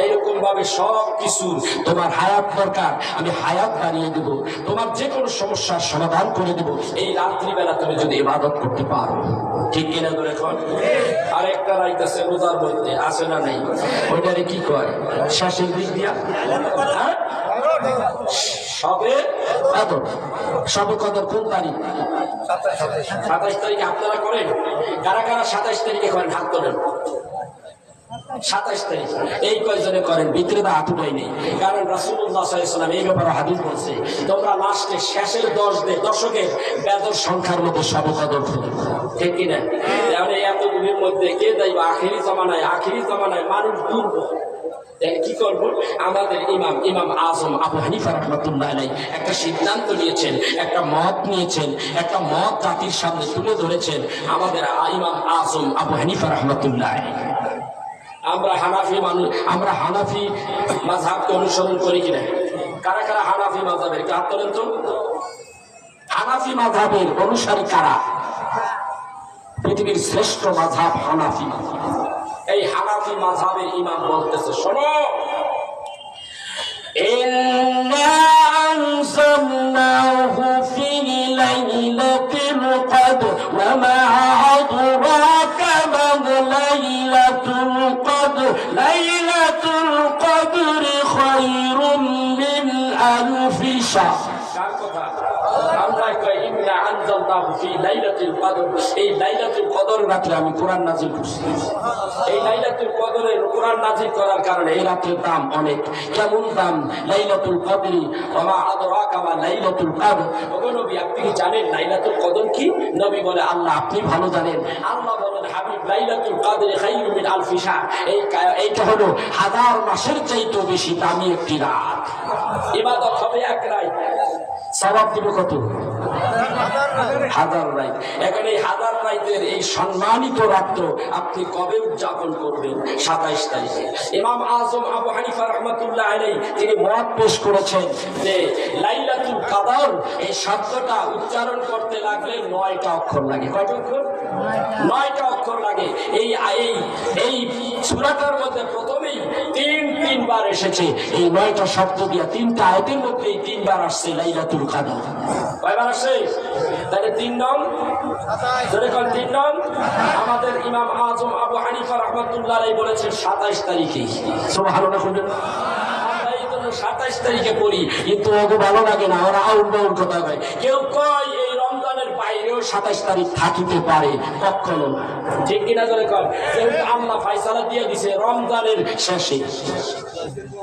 এইরকম ভাবে সব কিছু তোমার হায়াত দরকার, আমি হায়াত বাড়িয়ে দেব, তোমার যে কোনো সমস্যার সমাধান করে দেব এই রাত্রিবেলা তুমি যদি ইবাদত করতে পারো। ঠিক কিনা ধরে এখন আর একটা রাইত আছে রোজার মধ্যে, আছে না নাই? ওইটারে কি কয়? শেষের দিক দিয়া সবে কদর। সবে কদর কোন তারিখ? 27 তারিখে। আপনারা করেন? কারা কারা 27 তারিখে করেন? হাত তোলেন। 27 তারিখ এই কয়জনে করেন? ভিতরে তো হাত উঠাই নেই, কারণ রাসূলুল্লাহ সাল্লাল্লাহু আলাইহি ওয়াসাল্লাম এই ব্যাপারে হাদিস বলছে, তোমরা লাস্টে শেষের 10 দশকের বেদর সংখ্যার মধ্যে সবে কদর করো। ঠিক কিনা? তাহলে এতগুলির মধ্যে কে যাইবা? আখিরি জামানায় মানুষ দুর্বল। কি করবো? আমাদের ইমাম আজম আবু হানিফা রাহমাতুল্লাহ আলাইহি একটা সিদ্ধান্ত নিয়েছেন, একটা মত নিয়েছেন, একটা মত জাতির সামনে তুলে ধরেছেন। আমাদের ইমাম আজম আবু হানিফা রাহমাতুল্লাহ আলাইহি, আমরা হানাফি মানুষ, আমরা হানাফি মাযহাবকে অনুসরণ করি কিনা? কারা কারা হানাফি মাযহাবের? কাজ করেন তো। হানাফি মাযহাবের অনুসারী কারা? পৃথিবীর শ্রেষ্ঠ মাযহাব হানাফি। এই হানাফি মাযহাবের ইমাম বলতেছে, শোনো, ইন্না আনজালনাহু ফি লাইলাতিল কদর ওয়া মা আদরাকা মা লাইলাতুল কদর লাইলাতুল কদরি খায়রুম মিন আলফি শাহর। কার কথা? আমরা কই ইন্না আনজালনাহু ফি লাইলাতিল কদর। এই লাইলাতুল কদর রাতে আমি কোরআন নাযিল করছি। এই লাইলাতুল কদরের কোরআন নাযিল করার কারণে এই রাতের দাম অনেক। কেমন দাম? লাইলাতুল কদরি ওয়া মা আদরাকা মা লাইলাতুল কদর। ওগো নবী, আপনি কি জানেন লাইলাতুল কদর কি? নবী বলে, আল্লাহ আপনি ভালো জানেন। আল্লাহ বলেন, হাবিব, লাইলাতুল কদরি খায়রুম মিন আলফি শাহর। এইটা হলো 1000 মাসের চাইতেও বেশি দামি একটি রাত। ইবাদত হবে এক রাত, সওয়াব দিবে কত? 1000 রাত। এখন এই 1000 রাতের এই সম্মানিত রাত্র আপনি কবে উদযাপন করবেন? 27 তারিখে। ইমাম আজম আবু হানিফা রাহমাতুল্লাহ আলাইহি তিনি মত পেশ করেছেন যে লাইলাতুল কদর এই শব্দটা উচ্চারণ করতে লাগলে 9টা অক্ষর লাগে। কয়টা অক্ষর? 9টা অক্ষর লাগে। এই সূরাটার মধ্যে প্রথমেই 3 বার এসেছে। এই 9টা শব্দ দিয়া 3টা আয়াতের মধ্যে 3 বার আসছে লাইলাতুল কদর। কয়বার আসছে? তাহলে 3 নং 3 নং। আমাদের ইমাম আজম আবু হানিফা রাহমাতুল্লাহ আলাইহি বলেছেন 27 তারিখে। সুবহানাল্লাহ। আমরা এই জন্য 27 তারিখে পড়ি, কিন্তু ওকে ভালো লাগে না, ওরা আউট কথা কয়। কেউ কয় এই রমজানের বাইরেও 27 তারিখ থাকিতে পারে, কখনো না। ঠিক কিনা জোরে কয়? যেহেতু আল্লাহ ফায়সালা দিয়ে দিছে রমজানের শেষে।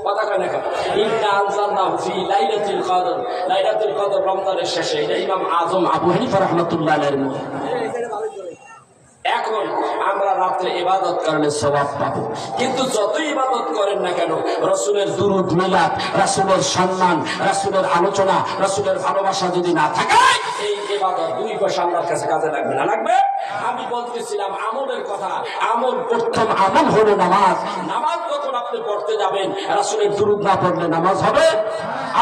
কথা কয় না কেন? ইন্না আনজালনাহু ফি লাইলাতুল কদর, লাইলাতুল কদর রমজানের শেষে। এটা ইমাম আজম আবু হানিফা রাহমাতুল্লাহ আলাইহির মত। এখন আমরা রাত্রে ইবাদত করলে সওয়াব পাবো, কিন্তু যতই ইবাদত করেন না কেন রাসূলের দুরূদ মিলাদ, রাসূলের সম্মান, রাসূলের আলোচনা, রাসূলের ভালোবাসা যদি না থাকে এই ইবাদত দুই পয়সা আল্লাহর কাছে কাজে লাগবে না। লাগবে? আমি বলতেছিলাম আমলের কথা। আমল, প্রথম আমল হলো নামাজ। নামাজ যখন আপনি পড়তে যাবেন রাসূলের দুরূদ না পড়লে নামাজ হবে?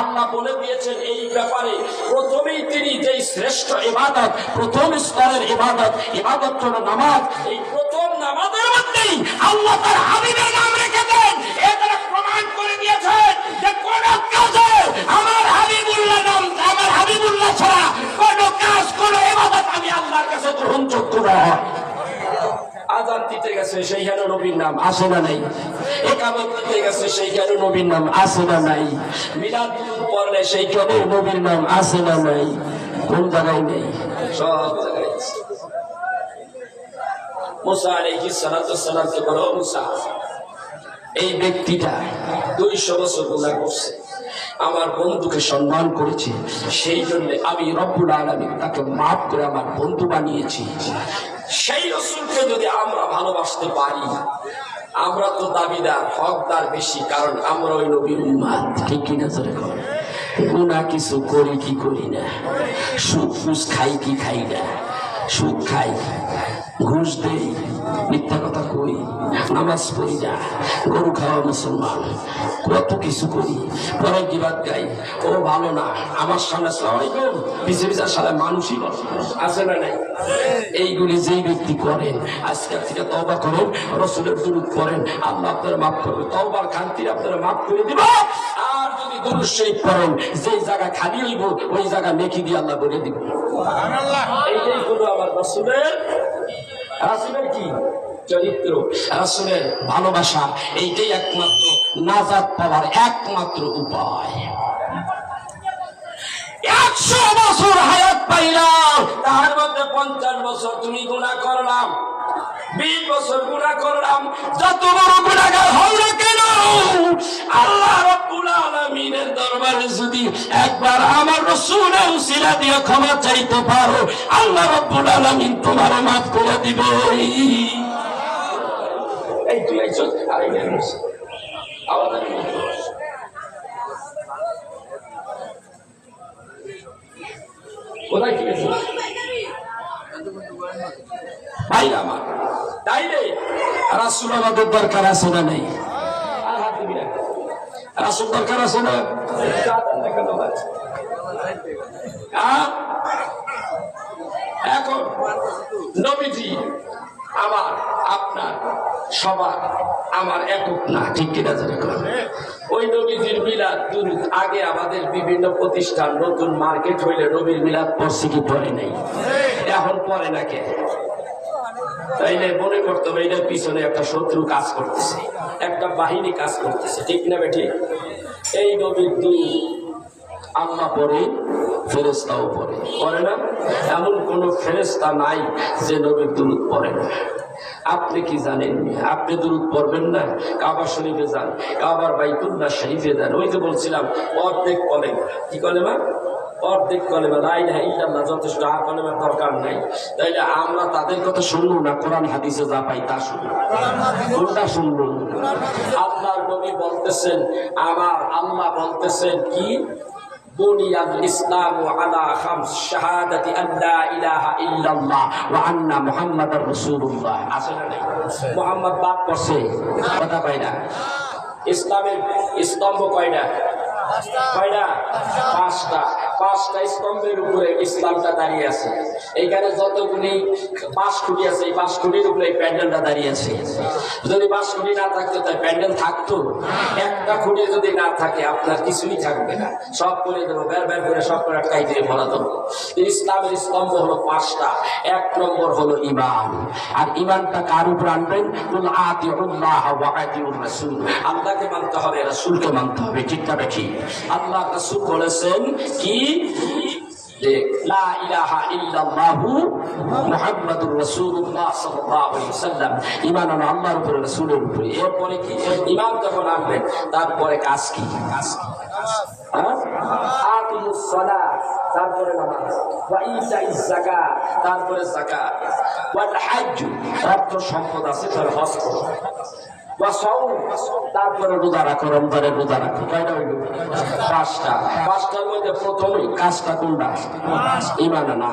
আল্লাহ বলে দিয়েছেন এই ব্যাপারে, প্রথমেই তিনি যেই শ্রেষ্ঠ ইবাদত, প্রথম স্তরের ইবাদত হলো নামাজ। এই প্রথম নামাজের মধ্যেই আল্লাহ তার হাবিবের নাম রেখে দেন। এটা প্রমাণ করে দিয়েছেন যে কোন কাজে আমার হাবিবুল্লাহ নাম, আমার হাবিবুল্লাহ ছাড়া কোন কাজ, কোন ইবাদত আমি আল্লাহর কাছে গ্রহণযোগ্য নয়। আযান দিতে গেছে সেইখানে নবীর নাম আসে না নাই? ইকামত দিতে গেছে সেইখানে নবীর নাম আসে না নাই? মিলাদ পড়লে সেইখানে নবীর নাম আসে না নাই? কোন জায়গায় নেই? সব জায়গায় আছে। মুসা আলাইহিস সালাতু ওয়াস সালামকে বলো, মুসা এই ব্যক্তিটা 200 বছর গুনাহ করছে, আমার বন্ধুকে সম্মান করেছে, সেই জন্য আমি রব্বুল আলামিন তাকে মাফ করে আমার বন্ধু বানিয়েছি। সেই রাসূলকে যদি আমরা ভালোবাসতে পারি, আমরা তো দাবিদার, হকদার বেশি, কারণ আমরা ওই নবীর উম্মত। ঠিক কিনা জোরে কর? গুনাহ কিছু করি কি করি না, সুদ ফুস খাই কি খাই না, সুদ খাই, ঘুষ দেই, মিথ্যা কথা কই, নামাজ পড়ি না, গরু খাওয়া মুসলমান, কত কিছু করি, পরে গিবাদ গাই, ও ভালো না, আমার সামনে সালামালাইকুম, পিছে পিছে সালে মানুষই আছে না নাই? এইগুলি যেই ব্যক্তি করেন আজকের থেকে তওবা করেন, রাসূলের দুরূদ পড়েন, আল্লাহ আপনারা মাফ করবে, তওবার খান্তির আপনারা মাফ করে দিব। আর যদি দুরূদ শরীফ পড়েন, যেই জায়গা খালি হইব ওই জায়গা নেকি দিয়ে আল্লাহ বলে দিব। সুবহানাল্লাহ। এইটাই হলো আমার রাসূলের কি চরিত্র, রাসূলের ভালোবাসা। এইটাই একমাত্র নাজাত পাওয়ার একমাত্র উপায়। 100 বছর হায়াত পাইলাম, তার মধ্যে 50 বছর তুমি গুনাহ করলাম, 20 বছর গুনাহ করলাম, যত বড় গুনাহগার হও না কেন আল্লাহ রাব্বুল আলামিনের দরবারে যদি একবার আমার রাসূলের উসিলা দিয়ে ক্ষমা চাইতে পারো, আল্লাহ রাব্বুল আলামিন তোমার মাফ করে দিবে। এই তুই আইছো আর এই মানুষ আওয়াজ আমি কোথায় কি আছে ভাই আমার? তাইলে রাসূল আমাদের দরকার আছে না নাই? রাসূল দরকার আছে না? এখন নবীজি আমার, আপনার, সবার, আমার একক না। ঠিক কিনা জানি? ওই নবীজির মিলাদ দুরূদ আগে আমাদের বিভিন্ন প্রতিষ্ঠান নতুন মার্কেট হইলে নবীর মিলাদ পড়ছে কি পড়ে নাই? এখন পড়ে না কে? তাইলে মনে করতে হবে এটার পিছনে একটা শত্রু কাজ করতেছে, একটা বাহিনী কাজ করতেছে। ঠিক না বেঠি? এই নবীর দুরূদ আল্লাহ পড়ে, ফেরেশতাও পড়ে না? এমন কোন ফেরেশতা নাই যে নবীর দুরূদ পড়ে না। আপনি কি জানেন? আপনি দুরূদ পড়বেন না? কাবা শরীফে যান, কাবার বাইতুল্লাহ শরীফে যান, ওই যে বলছিলাম অর্ধেক কলেমা। কি কলেমা? অর্ধেক কলেমা, লা ইলাহা ইল্লাল্লাহ যথেষ্ট, আর কলেমার দরকার নাই। তাইলে আমরা তাদের কথা শুনবো না, কোরআন হাদিসে যা পাই তা শুনবো। কোনটা শুনবো? আল্লাহর নবী বলতেছেন, আমার আল্লাহ বলতেছেন কি, বুনিয়াল ইসলামু আলা খামস, শাহাদাতি আল্লা ইলাহা ইল্লাল্লাহ ওয়া আন্না মুহাম্মাদার রাসূলুল্লাহ। আছে না নাই? মুহাম্মদ বাদ করছে, কথা পাই না। ইসলামের স্তম্ভ কয়টা? কয়টা? 5টা। 5টা স্তম্ভের উপরে ইসলামটা দাঁড়িয়ে আছে। এইখানে যতগুলি 5 খুঁটি আছে, এই 5 খুঁটির উপরে এই প্যান্ডেলটা দাঁড়িয়ে আছে। যদি 5 খুঁটি না থাকতো তাই প্যান্ডেল থাকতো? একটা খুঁটি যদি না থাকে আপনার কিছুই থাকবে না, সব করে দেবো, বের করে সব করে আটকাই দিয়ে ভরা দেবো। ইসলামের স্তম্ভ হলো 5টা। 1 নম্বর হলো ঈমান। আর ঈমানটা কার উপর আনবেন? কুল আতিউল্লাহ ওয়া আতিউর রাসূল। আল্লাহকে মানতে হবে, রাসূলকে মানতে হবে। ঠিক না বেঠি? আল্লাহ রাসূল বলেছেন কি, যে লা ইলাহা ইল্লাল্লাহু মুহাম্মাদুর রাসূলুল্লাহ সাল্লাল্লাহু আলাইহি ওয়াসাল্লাম। ঈমান আনা আল্লাহর উপরে, রাসূলের উপরে। এরপরে কি? ঈমান যখন আনবেন তারপরে কাজ কি? কাজ কি? আকিমুস সালাত তারপরে নামাজ, ওয়া ইতাইজ যাকাত, তারপরে যাকাত, ওয়াল হজ্জ, অর্থ সম্পদ আছে তার হজ করো, ওয়া সাওম, তারপরে রোজা রাখো, রমজানের রোজা রাখো। কয়টা হইল? পাঁচটা। পাঁচটার মধ্যে প্রথমে কাজটা কোনটা? ঈমান আনা।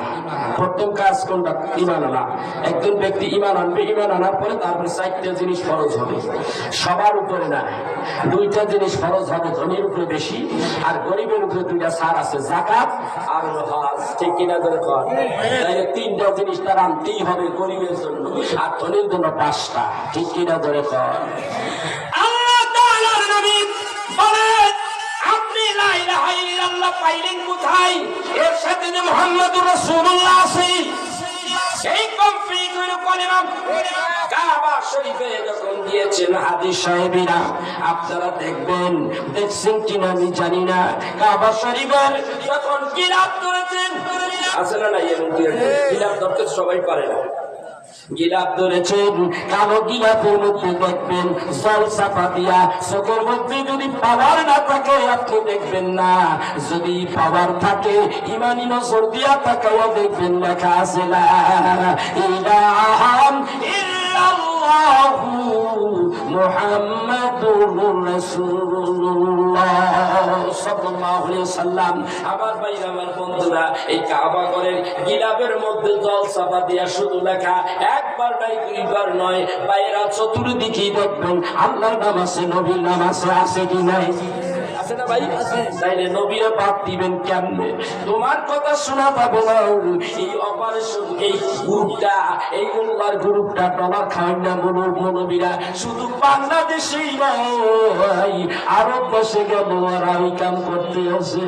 প্রথম কাজ কোনটা? ঈমান আনা। একজন ব্যক্তি ঈমান আনবে, ঈমান আনার পরে তারপরে চারটা জিনিস ফরজ হবে, সবার উপরে না। দুইটা জিনিস ফরজ হবে, ধনীর উপরে বেশি, আর গরিবের উপরে দুইটা ছাড় আছে, যাকাত আর হজ। ঠিক কিনা ধরে কর? তাহলে তিনটা জিনিস তার আনতেই হবে গরিবের জন্য, আর ধনীর জন্য পাঁচটা। ঠিক কিনা ধরে কর? আল্লাহ তাআলার নবী বলেন, আপনি লা ইলাহা ইল্লাল্লাহ পাইলেন কোথায়? এর সাথে যে মুহাম্মদুর রাসূলুল্লাহ আছে, এই কমপ্লিট হইল কলিমা। কাবা শরীফে যখন দিয়েছেন হাদিস সাহেবেরা, আপনারা দেখবেন, দেখছেন কিনা আমি জানি না, কাবা শরীফের যখন গিলাফ ধরেছেন, আছে না নাই? এমন গিলাফ ধরতে সবাই পারে না। গিলাফ ধরেছেন, কালো গিলাফের মধ্যে দেখবেন জল চাপা দিয়া, চোখের মধ্যে যদি পাওয়ার না থাকে আপনি দেখবেন না, যদি পাওয়ার থাকে ইমানি নজর দিয়া তাকাইয়া দেখবেন লেখা আছে লা ইলাহা ইল্লাল্লাহু মুহাম্মাদুর রাসূলুল্লাহ সাল্লাল্লাহু আলাইহি ওয়াসাল্লাম। আমার ভাই, আমার বন্ধুরা, এই কাবা ঘরের গিলাফের মধ্যে জল চাপা দিয়া শুধু লেখা, একবার নাই, দুইবার নয়, বাইরা চতুর্দিকে দেখবেন আল্লাহর নাম আছে, নবীর নাম আছে, আছে কি নাই? আছে না ভাই? তাইলে নবীরা বাদ দিবেন কেমনে? তোমার কথা শোনা পাবে না। এই অপারেশন, এই গ্রুপটা, এই মোল্লার গ্রুপটা ডলার খাওয়ান না নবীরা, শুধু বাংলাদেশেই নয়, আরব দেশে গেল ওরা ওই কাম করতে আছে।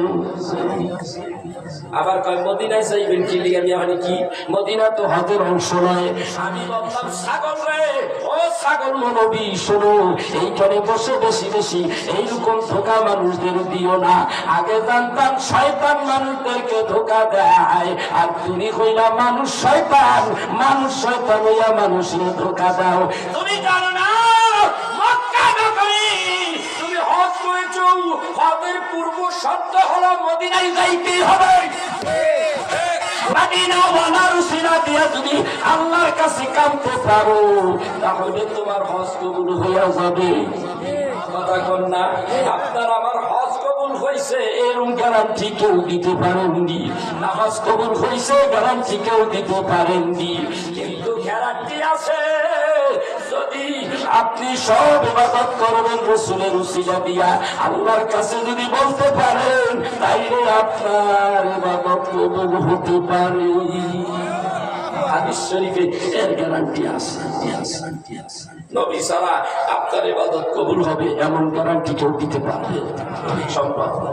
আবার কয় মদিনায় যাইবেন কি লিগা? মানে কি মদিনা তো হজের অংশ নয়। আমি বললাম, ছাগল রে, ও ছাগল নবী শোনো, এইখানে বসে বেশি বেশি এইরকম ধোকা মানুষদের দিও না। আগে জানতাম শয়তান মানুষদেরকে ধোকা দেয়, আর তুমি কইলা মানুষ শয়তান, মানুষ শয়তান হইয়া মানুষের ধোকা দাও। তুমি জানো না মক্কা নগরী তুমি হজ করেছো, হজের পূর্ব শর্ত হলো মদিনায় যাইতেই হবে। যদি আল্লাহর কাছে কামতে পারো তাহলে তোমার হজ কবুল হইয়া যাবে। কথা কন না? আপনার আমার হজ কবুল হয়েছে এরকম গ্যারান্টি কেউ দিতে পারেননি, নামাজ কবুল হয়েছে গ্যারান্টি কেউ দিতে পারেননি, কিন্তু গ্যারান্টি আছে যদি আপনি সব ইবাদত করবেন রাসূলের উসিলা দিয়া, আল্লাহর কাছে যদি বলতে পারেন, তাইলে আপনার ইবাদত কবুল হতে পারে। হাদিস শরীফে এর গ্যারান্টি আছে। নবী ছাড়া আপনার ইবাদত কবুল হবে এমন গ্যারান্টি কেউ দিতে পারবে সম্ভব না।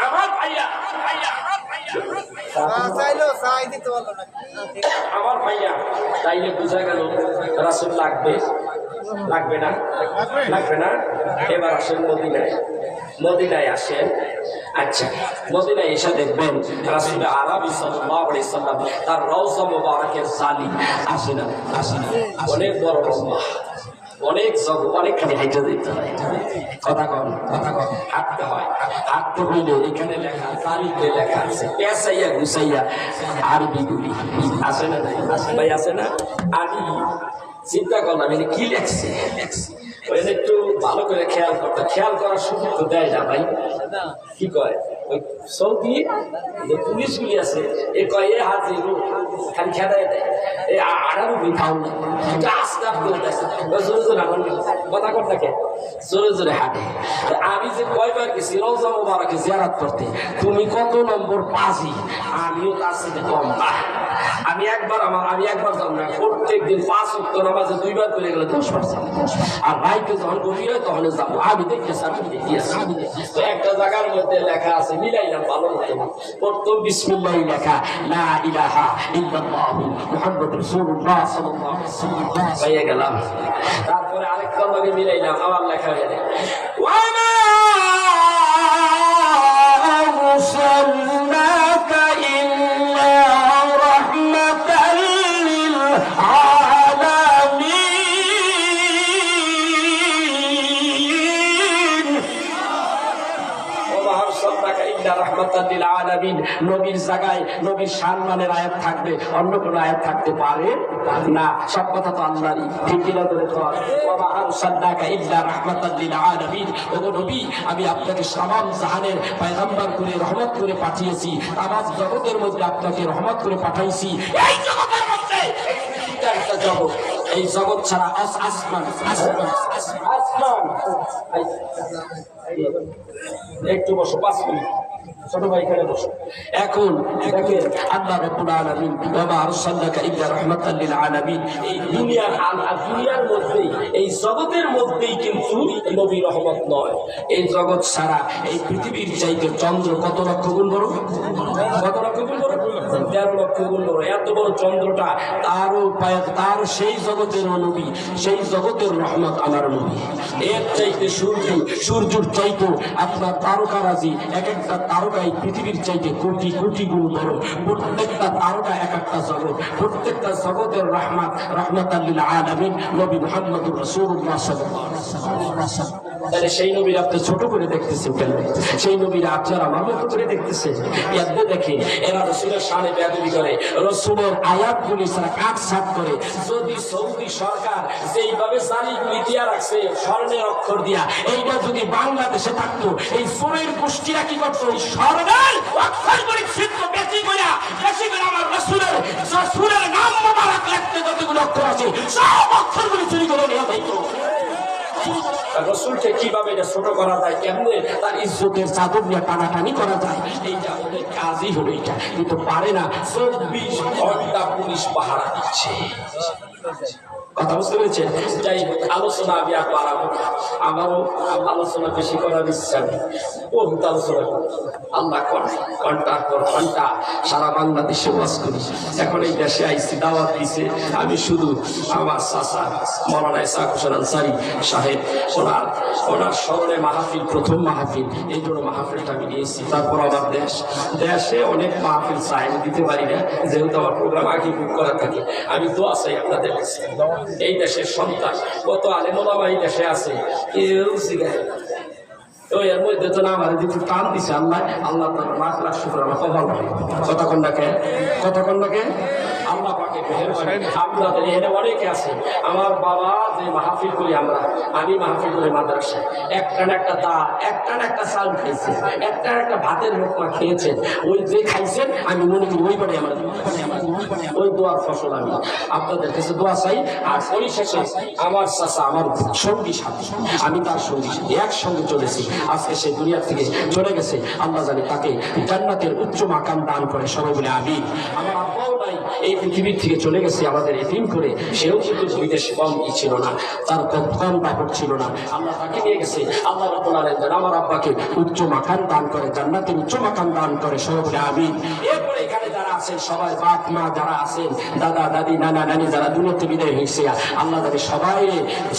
আমার ভাইয়া, আমার ভাইয়া, তাইলে বোঝা গেল রাসূল লাগবে, লাগবে না? লাগবে না? এবার আসেন মদিনায়, মদিনায় আসেন। আচ্ছা, মদিনায় এসে দেখবেন রাসূল আরবি সাল্লাল্লাহু আলাইহি সাল্লাম তার রওজা মুবারাকের সালি আসে না? আসে না? অনেক বড় রওজা, অনেক অনেকখানি হাইটে যেতে হয়। কথা কন, কথা কন, হাঁটতে হয়। হাঁটতে হইলে এখানে লেখা, তারিখে লেখা আছে, পেঁচাইয়া গুছাইয়া আরবি গুলি আছে না? ভাই আছে না? আমি চিন্তা করলাম এটা কি লেখছে, একটু ভালো করে খেয়াল করতে, খেয়াল করার সুযোগ তো দেয় না ভাই। কি কয় ওই সৌদি যে পুলিশ গুলি আছে, এ কয় এ হাত খালি খেদায় দেয়, এই আড়ারুবি খাও না, কিন্তু আস্তে আস্তে জোরে জোরে আমার কথা কর থাকে, জোরে জোরে হাঁটে। আমি যে কয়বার গেছি রওজা মুবারাকে জিয়ারত করতে, তুমি কত নম্বর পাঁচই, আমিও তার সাথে কম। আমি একবার যাব না, প্রত্যেক দিন 5 ওয়াক্ত নামাজে 2 বার করে গেলে 10 বার যাবো, আর ভাইকে যখন গভীর হয় তখন যাবো। আমি দেখতেছি, তো একটা জায়গার মধ্যে লেখা আছে, মিলাইলাম ভালো মতো, প্রথম বিসমিল্লাহ লেখা, লা ইলাহা ইল্লাল্লাহু মুহাম্মাদুর রাসূলুল্লাহ সাল্লাল্লাহু আলাইহি ওয়াসাল্লাম পাইয়া গেলাম। তারপরে আরেকটা লগে মিলাইলাম, আমার লেখা হয়ে যায় ওয়া মা আরসালনাকা ইল্লা রাহমাতাল লিল আলামিন। ওয়া মা আরসালনাকা ইল্লা রাহমাতাল লিল আলামিন, নবীর জায়গায় নবীর সম্মানের আয়াত থাকবে, অন্য কোনো আয়াত থাকতে পারে না। সব কথা তো আল্লাহরই, ঠিক কিনা ধরে তো। ওয়া মা আরসালনাকা ইল্লা রাহমাতাল লিল আলামিন, ওগো নবী আমি আপনাকে তামাম জাহানের পয়গম্বর করে রহমত করে পাঠিয়েছি, তামাম জগতের মধ্যে আপনাকে রহমত করে পাঠাইছি। এই জগতের মধ্যে একটা জগৎ, এই জগৎ ছাড়া আসমান একটু বসো 5 মিনিট, ছোট ভাই এখানে বসো। এখন দেখেন আল্লাহ রাব্বুল আলামিন ওয়া মা আরসালনাকা ইল্লা রাহমাতাল লিল আলামিন, এই দুনিয়ার মধ্যেই, এই জগতের মধ্যেই কিন্তু নবী রহমত নয়। এই জগৎ ছাড়া এই পৃথিবীর চাইতে চন্দ্র কত লক্ষ গুণ বড়, কত লক্ষ গুণ বড়, 13 লক্ষ গুণ বড়। এত বড় চন্দ্রটা তারও তার সেই জগতের নবী, সেই জগতের রহমত আমার নবী। এর চাইতে সূর্যের চাইতে আপনার তারকারাজি, এক একটা তারকাই পৃথিবীর চাইতে কোটি কোটি গুণ বড়। প্রত্যেকটা তারকা এক একটা জগৎ, প্রত্যেকটা জগতের রাহমাতাল লিল আলামিন নবী মুহাম্মদুর রাসূলুল্লাহ সাল্লাল্লাহু আলাইহি ওয়াসাল্লাম। তাহলে সেই নবীর আপনি ছোট করে দেখতেছেন কেন? সেই নবীর আপনার আমার মতো করে দেখতেছেন? এতে দেখেন এরা রসুলের শানে বেয়াদবি করে, রসুলের আয়াতগুলি ছাড়া কাটছাট করে। যদি সৌদি সরকার যেইভাবে জালিগুলি দিয়া রাখছে স্বর্ণের অক্ষর দিয়া, এইটা যদি বাংলাদেশে থাকতো, এই সোরের গোষ্ঠীরা কি করতো? এই স্বর্ণের অক্ষর করে ছিদ্র বেশি করে আমার রসুলের নাম মোবারক লিখতে যতগুলো অক্ষর আছে সব অক্ষরগুলি চুরি করে নিয়ে যাইতো। রসুলকে কিভাবে এটা ছোট করা যায়, কেমনে তার ইজ্জতের চাদর নিয়ে টানাটানি করা যায়, এইটা ওদের কাজই হলো এইটা। কিন্তু পারে না, 24 ঘন্টা পুলিশ পাহারা দিচ্ছে। কথা বুঝতে পেরেছেন? যাই হোক, আলোচনা আমি আর পারাবো না, আমারও আলোচনা বেশি করার ইচ্ছা নেই। বহুত আলোচনা করি, আল্লাহ করে ঘন্টার পর ঘন্টা সারা বাংলাদেশে ওয়াজ করি। এখন এই দেশে আইসি, দাওয়াত দিছে, আমি শুধু আমার চাচা মৌলানা ইসহাক হোসেন আনসারী সাহেব, ওনার স্মরণে মাহফিল, প্রথম মাহফিল, এই জন্য মাহফিলটা আমি নিয়েছি। তারপর আমার দেশে অনেক মাহফিল চাই, আমি দিতে পারি না, যেহেতু আমার প্রোগ্রাম আগে বুক করা থাকে। আমি দোয়া চাই আপনাদের কাছে। এই দেশের সন্তান কত আলেম ওলামা এই দেশে আছে, কেউ শিখায় তো এর মধ্যে তো না আমার যদি টান দিছে আল্লাহ, আল্লাহ তার লাখ লাখ শুকর আমার কপাল ভালো। কতক্ষণ ডাকে আল্লাহ পাকে আপনাদের এখানে অনেকে আছে। আমার বাবা যে মাহফিল করি আমি মাহফিল করি মাদ্রাসায়, একটা একটা চাল খাইছে, একটা ভাতের লোকমা খেয়েছেন, ওই যে খাইছেন আমি মনে করি ওই বাড়ি আমার ওই দোয়ার ফসল। আমি আপনাদের কাছে দোয়া চাই। আর পরিশেষে আমার চাচা আমার সঙ্গী সাথী, আমি তার সঙ্গী সাথী একসঙ্গে চলেছি, আজকে সে দুনিয়া থেকে চলে গেছে। আল্লাহ জানে তাকে জান্নাতের উচ্চ মাকাম দান করে, সবাই বলে আমিন। আমার আব্বাও নাই, এই পৃথিবীর থেকে চলে গেছে আমাদের এতিম করে, সেও কিন্তু বিদেশে কম ছিল না, তার কম দাপট ছিল না, আল্লাহ তাকে নিয়ে গেছে। আল্লাহ রাব্বুল আলামিন আমার আব্বাকে উচ্চ মাকাম দান করে, জান্নাতের উচ্চ মাকাম দান করে, সবাই বলে আমিন। এরপরে এখানে যারা আছেন সবাই, বাপ মা যারা আছেন, দাদা দাদি নানা নানি যারা দুনিয়াতে বিদায় হয়েছে, আল্লাহ তাদের সবাই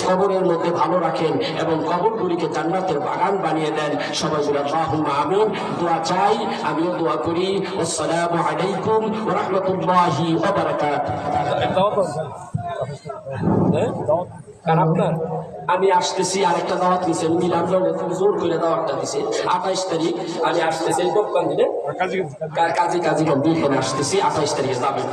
কবরের মধ্যে ভালো রাখেন এবং কবরগুলিকে জান্নাতের বাগান বানিয়ে দেন। সবাই বলে আল্লাহুম্মা আমিন। দোয়া চাই, আমিও দোয়া করি। আসসালামু আলাইকুম ওয়া রাহমাতুল্লাহি ওয়া বারাকাতুহু। আমি আসতেছি, আরেকটা দাওয়াত দিছে মিলাদ, খুব জোর করে দাওয়াতটা দিছে 28 তারিখ। আমি আসতেছি কোন দিনে? কাজী দুইখানে আসতেছি, 28 তারিখে যাবেন।